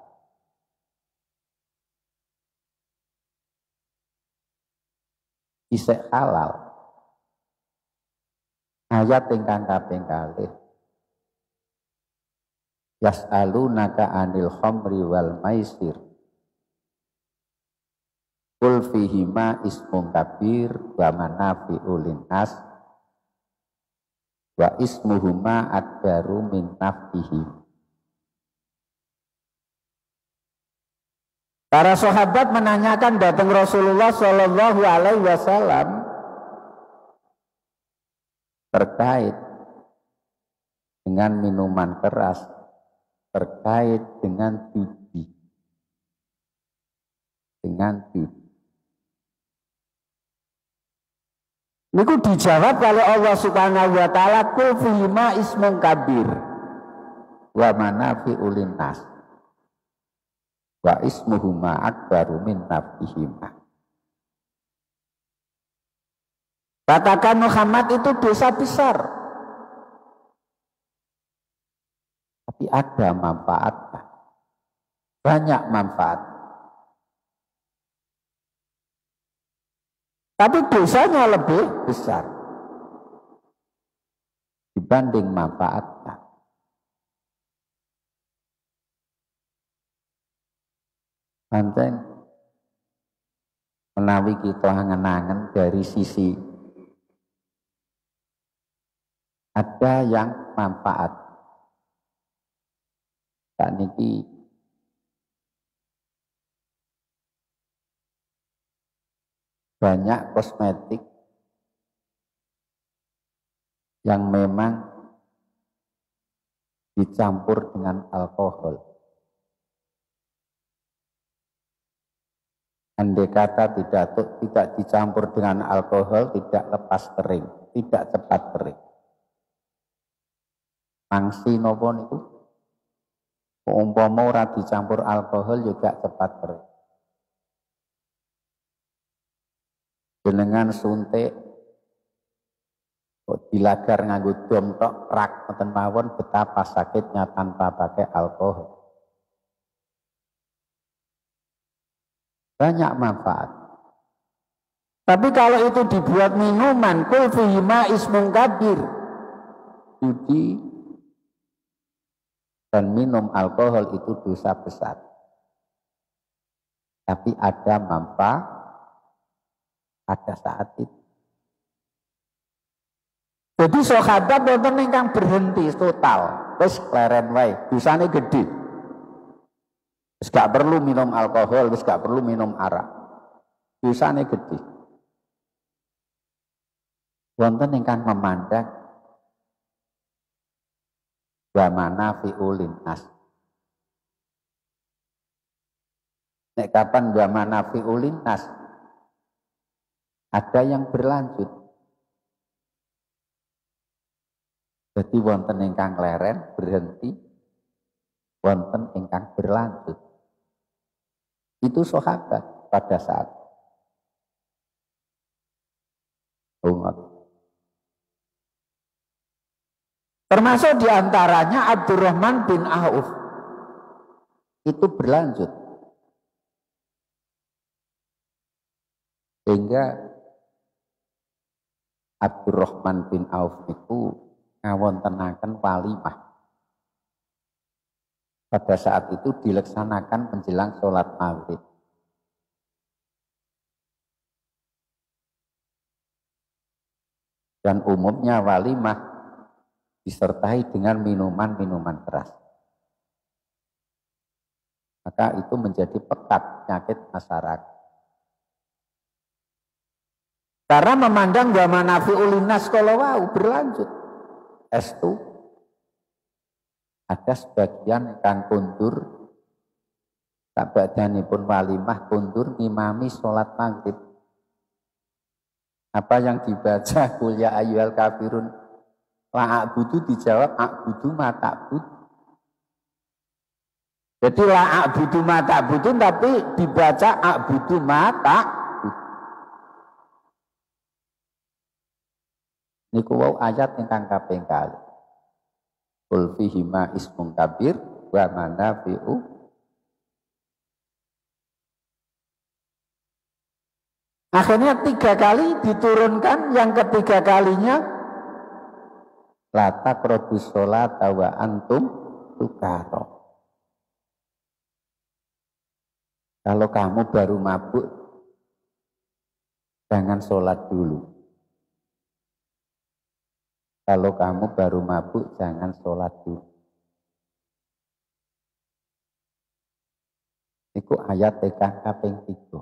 Isih halal. Ayat ingkang kaping kalih. Yas'alunaka 'anil khamri wal maisir. Qul fihima ismun kabir wa manafi'u linnas wa ismuhuma akbaru min naf'ihi. Para sahabat menanyakan datang Rasulullah Shallallahu Alaihi Wasallam terkait dengan minuman keras, terkait dengan judi, Niku dijawab oleh Allah Subhanahu wa taala, kul fihima ismun kabir wa manafi'u linnas wa ismuhuma akbaru min nafihima. Katakan Muhammad itu dosa besar, tapi ada manfaatnya, banyak manfaat. Tapi dosanya lebih besar dibanding manfaatnya. Banteng menawi kita angen-angen dari sisi ada yang manfaat. Saat niki banyak kosmetik yang memang dicampur dengan alkohol. Andai kata tidak dicampur dengan alkohol, tidak lepas kering, tidak cepat kering. Mangsi nopo niku umpama ora dicampur alkohol juga cepat kering. Jenengan suntik kok dilagar nganggo dom tok rak mboten mawon betapa sakitnya tanpa pakai alkohol. Banyak manfaat. Tapi kalau itu dibuat minuman, kul fihima ismun kabir, judi dan minum alkohol itu dosa besar. Tapi ada manfaat pada saat itu. Jadi sahabat wonten ingkang berhenti total, wis kleren wae, dosane gede. Wis gak perlu minum alkohol, wis gak perlu minum arak. Dosane gede. Wonten ingkang memandang wa manafi'u linnas. Nek kapan wa manafi'u linnas? Ada yang berlanjut. Jadi wonten ingkang leren berhenti, wonten ingkang berlanjut. Itu sahabat pada saat umat. Termasuk diantaranya Abdurrahman bin Auf. Itu berlanjut. Sehingga Abdurrahman bin Auf itu ngawontenaken walimah. Pada saat itu dilaksanakan menjelang sholat maghrib. Dan umumnya walimah disertai dengan minuman-minuman keras. Maka itu menjadi pekat penyakit masyarakat. Karena memandang wa manafi'u linnas kalau wau berlanjut. Estu ada sebagian yang kundur tak badanipun walimah kundur ngimami sholat maghrib. Apa yang dibaca qul ya ayyuhal kafirun la a'budu dijawab a'budu ma ta'bud. Jadi la a'budu ma ta'budun tapi dibaca a'budu ma ta'bud. Niku wau ayat ingkang kaping kalih. Qul fihima ismun kabir wa manafi'u. Akhirnya 3 kali diturunkan, yang ketiga kalinya la taqrabus sholata wa antum sukara. Kalau kamu baru mabuk, jangan sholat dulu. Kalau kamu baru mabuk, jangan sholat dulu. Iku ayat tekan kaping 3.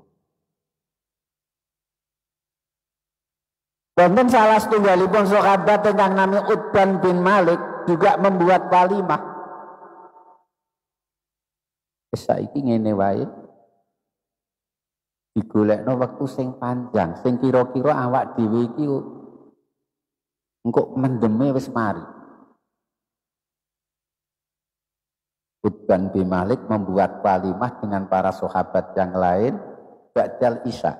Wonten salah setunggalipun sahabat ingkang nami Utban bin Malik juga membuat walimah. Saiki ngene wae. Digolekno wektu sing panjang, sing kira-kira awak dhewe iki engko mendeme wis mari. Utban bin Malik membuat walimah dengan para sahabat yang lain ba'dal isya.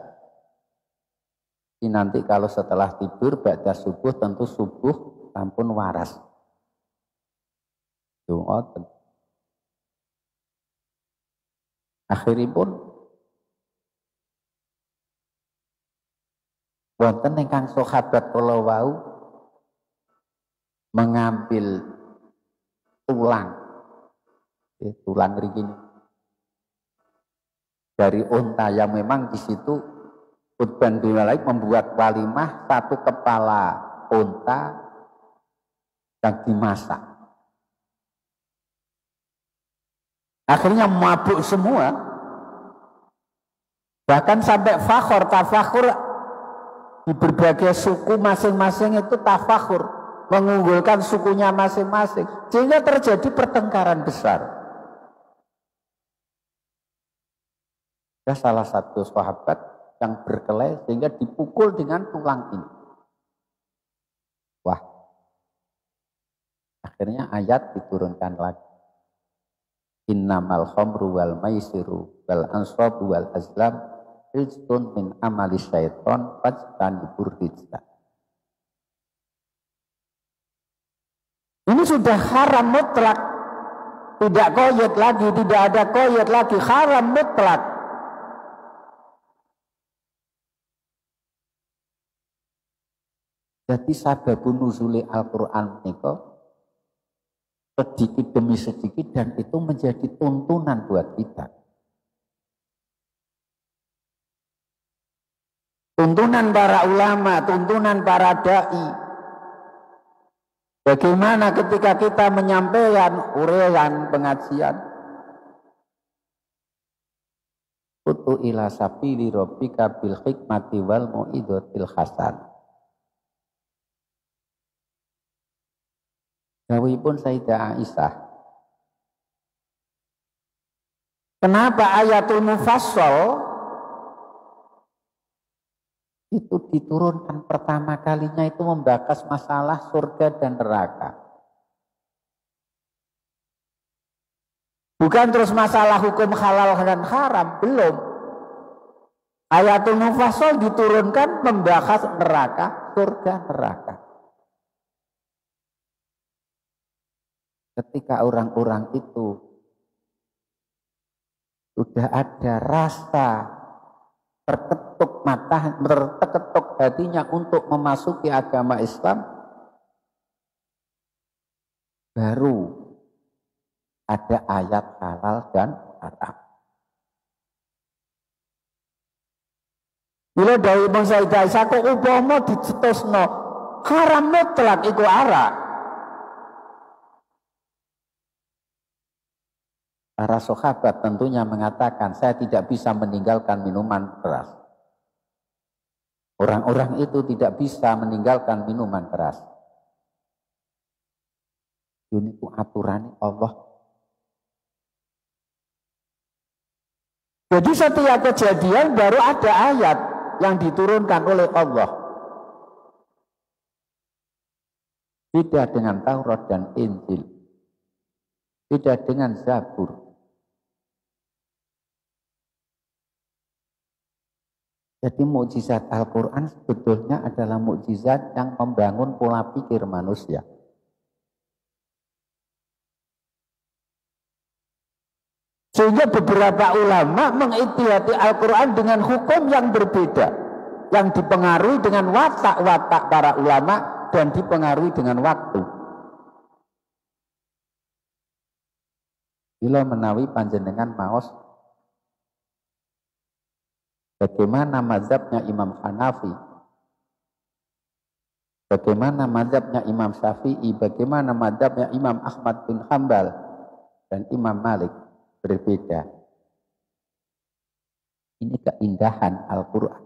Ini nanti kalau setelah tidur ba'da subuh, tentu subuh sampun waras. Ngoten. Akhiripun wonten ingkang sahabat kala wau mengambil tulang ngriki dari unta yang memang di situ Utban bin Malik membuat walimah satu kepala unta yang dimasak. Akhirnya mabuk semua. Bahkan sampai tafakhur di berbagai suku masing-masing itu tafakhur, mengunggulkan sukunya masing-masing. Sehingga terjadi pertengkaran besar. Ada salah satu sahabat yang berkelahi sehingga dipukul dengan tulang ini. Wah. Akhirnya ayat diturunkan lagi. Innamal khamru wal maisiru wal ansabu wal azlam rizqun min amali syaiton fajtanibur rizqa. Ini sudah haram mutlak. Tidak qayyad lagi, tidak ada qayyad lagi, haram mutlak. Jadi sababun nuzuli Al-Quran menika sedikit demi sedikit dan itu menjadi tuntunan buat kita. Tuntunan para ulama, tuntunan para da'i. Bagaimana ketika kita menyampaikan uraian pengajian? Utu ila sabili rabbika bil hikmati wal mau'izatil hasan. Dawuhipun Sayyidah Aisyah. Kenapa ayatul mufassal itu diturunkan pertama kalinya itu membahas masalah surga dan neraka. Bukan terus masalah hukum halal dan haram, belum. Ayatul mufassal diturunkan membahas neraka, surga, neraka. Ketika orang-orang itu sudah ada rasa terketuk hatinya untuk memasuki agama Islam, baru ada ayat halal dan haram. Bila dari bangsa Aisyah kok upama dicetusno haram mutlak iku arak. Para sahabat tentunya mengatakan, saya tidak bisa meninggalkan minuman keras. Orang-orang itu tidak bisa meninggalkan minuman keras. Ini itu aturan Allah. Jadi setiap kejadian baru ada ayat yang diturunkan oleh Allah. Beda dengan Taurat dan Injil. Beda dengan Zabur. Jadi mukjizat Al-Quran sebetulnya adalah mukjizat yang membangun pola pikir manusia. Sehingga beberapa ulama mengitihati Al-Quran dengan hukum yang berbeda. Yang dipengaruhi dengan watak-watak para ulama dan dipengaruhi dengan waktu. Bila menawi panjenengan maos bagaimana mazhabnya Imam Hanafi, bagaimana mazhabnya Imam Syafi'i, bagaimana mazhabnya Imam Ahmad bin Hanbal dan Imam Malik berbeda. Ini keindahan Al-Quran.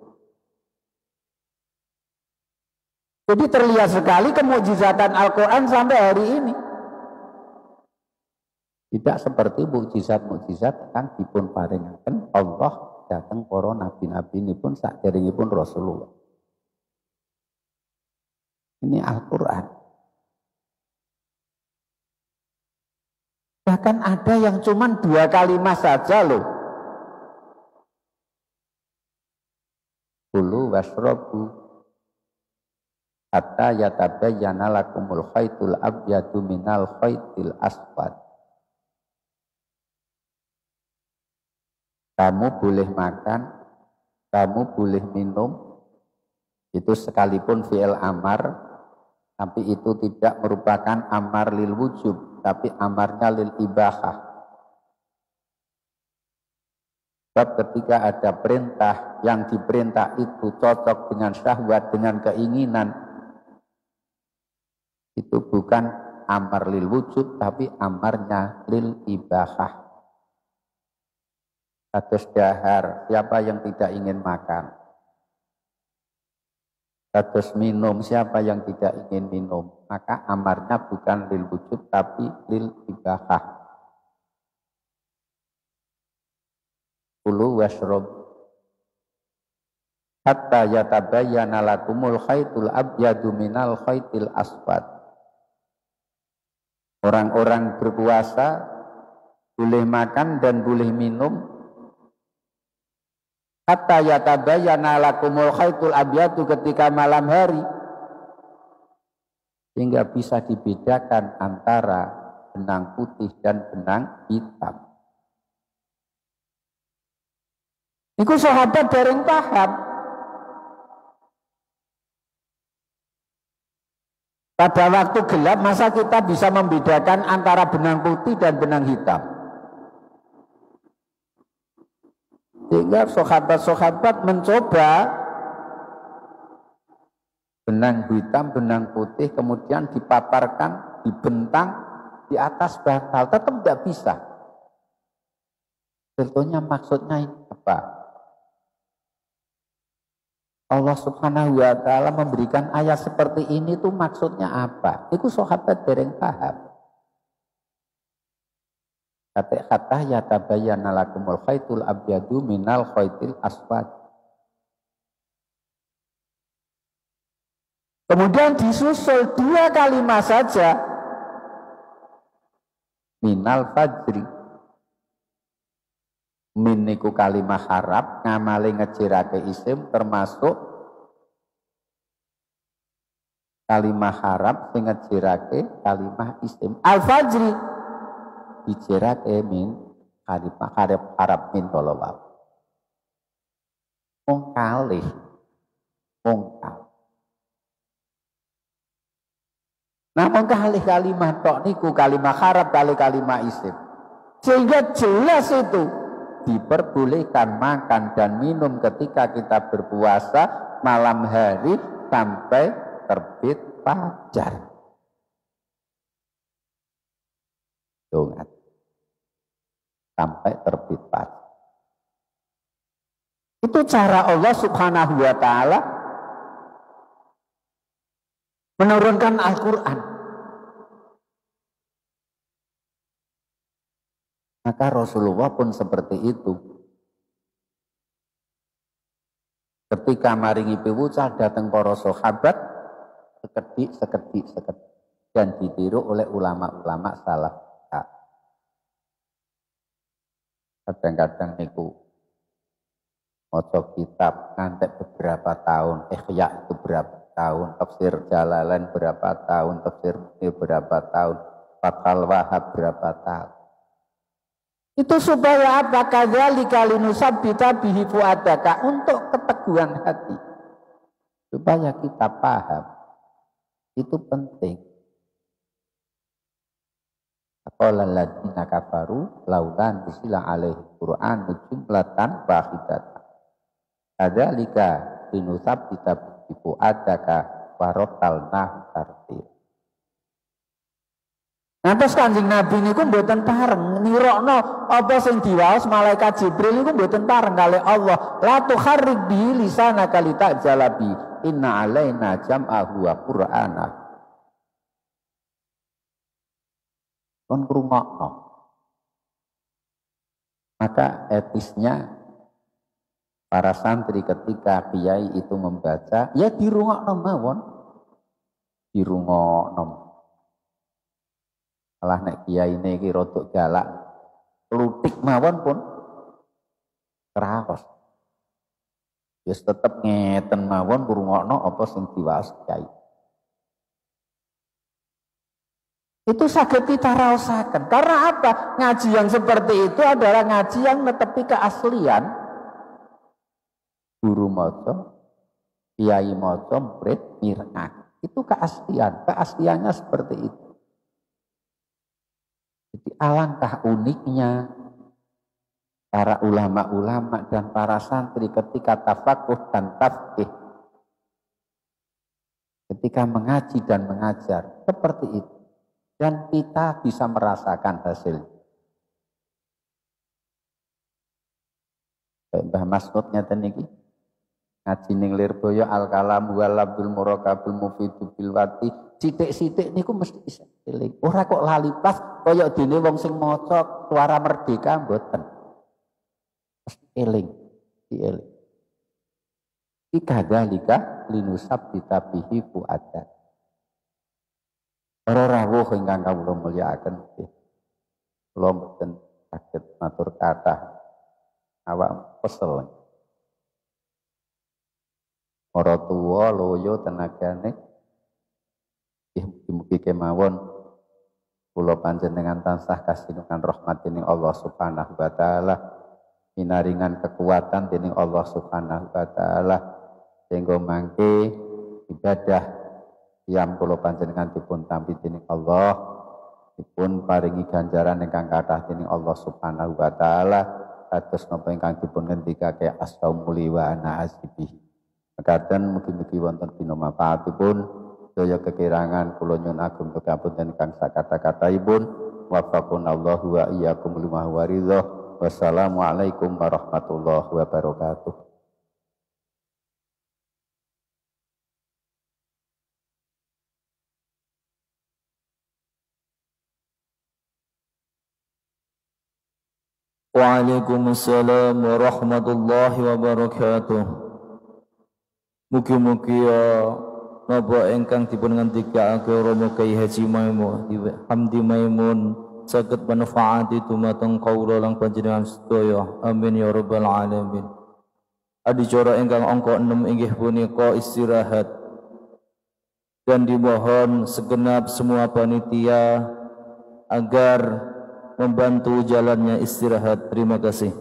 Jadi terlihat sekali kemukjizatan Al-Quran sampai hari ini. Tidak seperti mukjizat-mukjizat yang dipun paringaken Allah datang para nabi-nabi ini pun saderengipun Rasulullah. Ini Al-Quran. Bahkan ada yang cuman 2 kalimat saja loh. Kulu washrabu hatta yatabayyana lakumul khaitul abyadu minal khaitil aswad. Kamu boleh makan, kamu boleh minum, itu sekalipun fi'il amar, tapi itu tidak merupakan amar lil wujub, tapi amarnya lil ibahah. Sebab ketika ada perintah, yang diperintah itu cocok dengan syahwat, dengan keinginan, itu bukan amar lil wujub, tapi amarnya lil ibahah. Kados dahar, siapa yang tidak ingin makan? Kados minum, siapa yang tidak ingin minum? Maka amarnya bukan lil wujub, tapi lil ibahah. Kulu washrab hatta yatabayyana lakumul khaitul abyadu minal khaitil aswad. Orang-orang berpuasa boleh makan dan boleh minum hatta yatabayyana lakumul khaitul abyadu ketika malam hari, sehingga bisa dibedakan antara benang putih dan benang hitam. Iku sahabat dereng paham. Pada waktu gelap masa kita bisa membedakan antara benang putih dan benang hitam. Sehingga sahabat-sahabat mencoba benang hitam, benang putih, kemudian dipaparkan, dibentang di atas bantal, tetap tidak bisa. Sebetulnya maksudnya ini apa? Allah Subhanahu wa ta'ala memberikan ayat seperti ini tuh maksudnya apa? Itu sahabat dereng paham. Kata yatabayyana lakumul khaitul abyadu minal khaitil aswad. Kemudian disusul 2 kalimat saja. Minal fajri. Min niku kalimah harap, ngamale ngejirake isim, termasuk kalimah harap sing ngejirake kalimah isim. Al-fajri dijirake min kalimah harap min tolawab. Wong kalih. Namun kalih kalimah tok niku kalimah harap kali kalimah isim. Sehingga jelas itu diperbolehkan makan dan minum ketika kita berpuasa malam hari sampai terbit fajar. Ingat, sampai terbit fajar. Itu cara Allah Subhanahu wa ta'ala menurunkan Al-Quran. Maka Rasulullah pun seperti itu. Ketika maringi piwucal datang para sahabat, sekedik dan ditiru oleh ulama-ulama salaf. Kadang-kadang niku maca kitab ngantek beberapa tahun, Ihya itu berapa tahun, tafsir Jalalain berapa tahun, tafsir Munir berapa tahun, Fathul Wahhab berapa tahun. Itu supaya apa? Kadzalika linusabbita bihi fuadaka, untuk keteguhan hati. Supaya kita paham. Itu penting. Qala alladziina kafaru laula nuzila alaihi qur'anu jumlatan wahidatan. Kadzalika linusabbita bihi fuadaka wa rattalnahu tartila. Nanti Kanjeng Nabi niku mboten pareng nirokno apa sing diwaos malaikat Jibril niku mboten pareng kali Allah. La tuharrik bi lisanaka litajalabi. Inna alaina jam'ahu wa qur'ana. Kon krungokno. Maka etisnya para santri ketika kiai itu membaca, ya dirungokno mawon. Dirungokno. Malah nek kiai ini iki rodok galak, lutik mawon pun keraos. Wis tetep ngeten mawon ngrungokno apa sing diwaos kiai. Itu saged kita raosaken. Karena apa? Ngaji yang seperti itu adalah ngaji yang netepi keaslian. Guru maca, kiai maca, murid mireng. Itu keaslian. Keasliannya seperti itu. Jadi alangkah uniknya para ulama-ulama dan para santri ketika tafakuh dan tafqih, ketika mengaji dan mengajar seperti itu, dan kita bisa merasakan hasil. Mbah Mas'ud ngeten niki ngaji ning Lirboyo al-kalam wal labdul murakabul mufidu bil wati, sithik-sithik niku mesti bisa eling. Ora kok lali pas kaya dene wong sing maca Suara Merdeka mboten. Mesti eling, dieling. Ikadzalika linusab ditabihi fuada. Para rawuh ingkang kawula mulyakaken nggih. Kula mboten saged matur kathah awak pesel. Para tuwa loyo tenagane mugi-mugi kemawon kula panjenengan tansah kasinungan rahmat dening Allah Subhanahu wa taala, pinaringan kekuatan dening Allah Subhanahu wa taala sehingga mangke ibadah yang kula panjenengan dipun tampi dening Allah, dipun paringi ganjaran ingkang kathah dening Allah Subhanahu wa taala, kados napa ingkang dipun ngendikake as-saumuli wa ana asibihi. Mekaten mugi-mugi wonten dina manfaatipun, daya kekirangan kula nyuwun ageng pangapunten ingkang sakata-kataipun. Wafaqanallahu wa iyyakum lima huwa ridha. Wassalamualaikum warahmatullahi wabarakatuh. Waalaikumsalam warahmatullahi wabarakatuh. Mugi-mugi napa ingkang dipun ngendikake Romo Kyai Haji Maimun Hamdi Maimun saged manfaati dumateng kaula lan panjenengan sedaya. Amin ya rabbal alamin. Adicara ingkang angka 6 inggih punika istirahat, dan dimohon segenap semua panitia agar membantu jalannya istirahat. Terima kasih.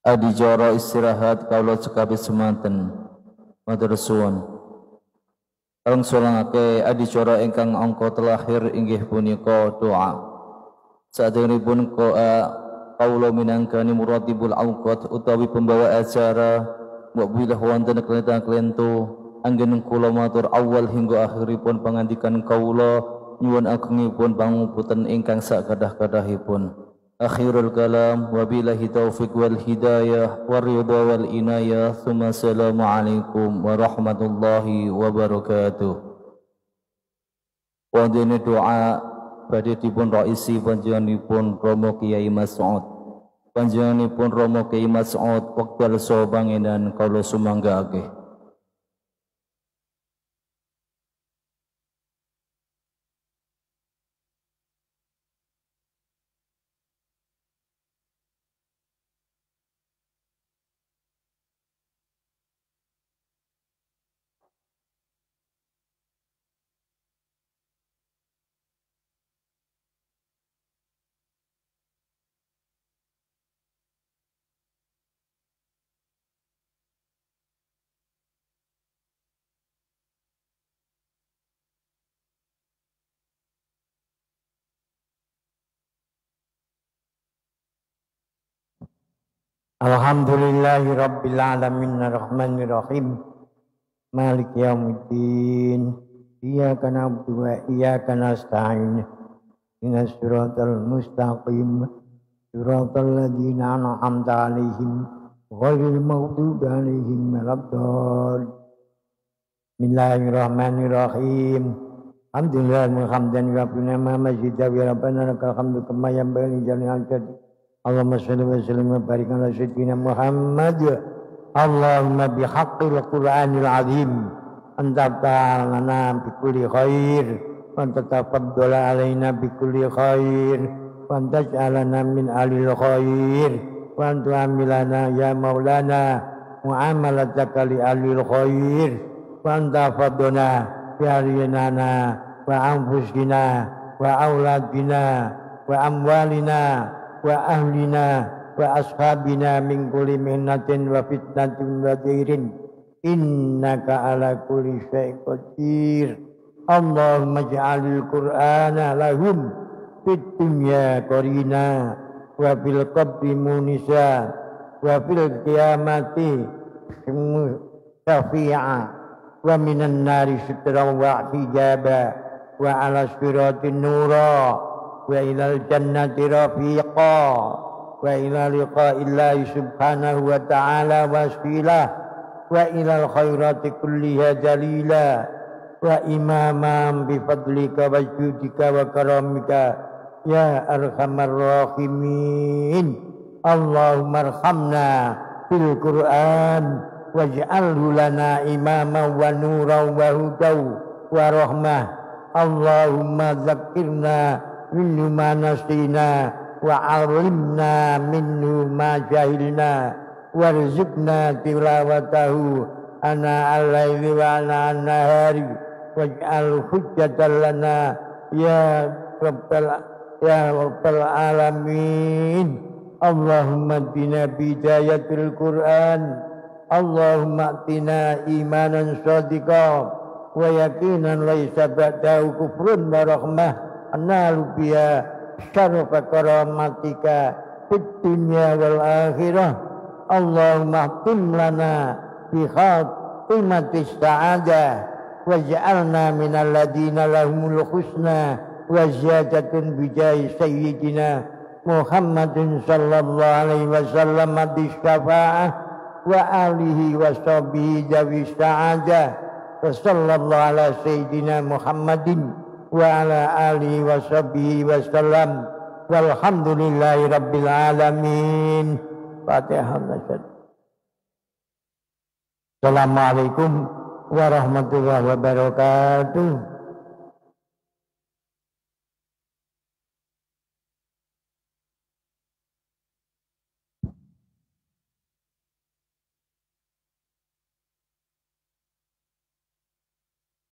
Adijara istirahat kaula cekapi semanten matur suwun. Kang solangake adicara ingkang angka terakhir inggih punika doa. Saderengipun kaula minangkani muratibul awqat utawi pembawa acara wabilah wonten kelenta-kelentu anggen kula matur awal hingga akhiripun pangandikan kaula nyuwun agengipun panguputan ingkang sakadah-kadahipun. Akhirul kalam wabillahi taufiq wal hidayah waridha wal inayah thumma assalamu alaikum warahmatullahi wabarakatuh. Wondene doa badhe dipun raisi panjenenganipun Romo Kiai Mas'ud. Panjenenganipun Romo Kiai Mas'ud wekdal saha pangenan kula sumanggake. Alhamdulillahi Rabbil Alamin Ar-Rahmanir Rahim Maliki Yawmiddin Iyyaka na'budu wa iyyaka nasta'in Ihdinas siratal mustaqim Siratal ladzina an'amta 'alaihim ghairil maghdubi 'alaihim waladdallin Bismillahirrahmanirrahim Alhamdulillah hamdan rabbana ma majida wa rabbana lakal hamdu kama yanbaghi li jalali al-jadid Allahumma shalli wa sallim wa barik ala sayyidina Muhammad. Allahumma bihaqqil Qur'anil azim anta ta'alana bi kulli khair wa anta tafaddala alaina bi kulli khair wa anta ja'alana min alil khair wa anta amilana ya maulana mu'amalataka li alil khair wa anta faddana bi alinana wa anfusina wa auladina wa amwalina wa ahlina wa ashabina min kulli mihnatin wa fitnatin wa dhirin innaka ala kulli syai'in qadir. Allahumma ij'alil qur'ana lahum fid dunya qarina wa fil qabri munisa wa fil qiyamati syafi'a wa minan nari sitra wa hijaba wa ala siratin nura wa ilal jannati rafiqa wa ila liqa'illahi subhanahu wa ta'ala wasila wa ilal khairati kulliha jalila wa imamam bifadlika wa judika wa karamika ya arhamar rahimin. Allahumma arhamna fil Qur'an waj'alhu lana imaman wa nuran wa hudaw wa rahmah. Allahumma zakkirna minnu ma nasina wa alimna minnu ma jahilna warzuqna tilawatahu ana al-laili wa ana an-nahari waj'al hujjatan lana ya rabbal alamin. Allahumma bina bidayatil Qur'an Allahumma atina imanan shadiqan wa yaqinan laisa ba'dahu kufrun wa rahmah analu biya syarafa karamatika fid dunya wal akhirah. Allahumma tim lana bi khatimatis sa'adah waj'alna minal ladina lahumul husna wa ziyadatun bijahi sayyidina Muhammadin sallallahu alaihi wasallam bis syafa'ah wa alihi wa sahbihi jawi sa'adah wa sallallahu ala sayyidina Muhammadin wa ala alihi wa sahbihi wa sallam walhamdulillahi rabbil alamin. Fatihah. Assalamualaikum warahmatullahi wabarakatuh.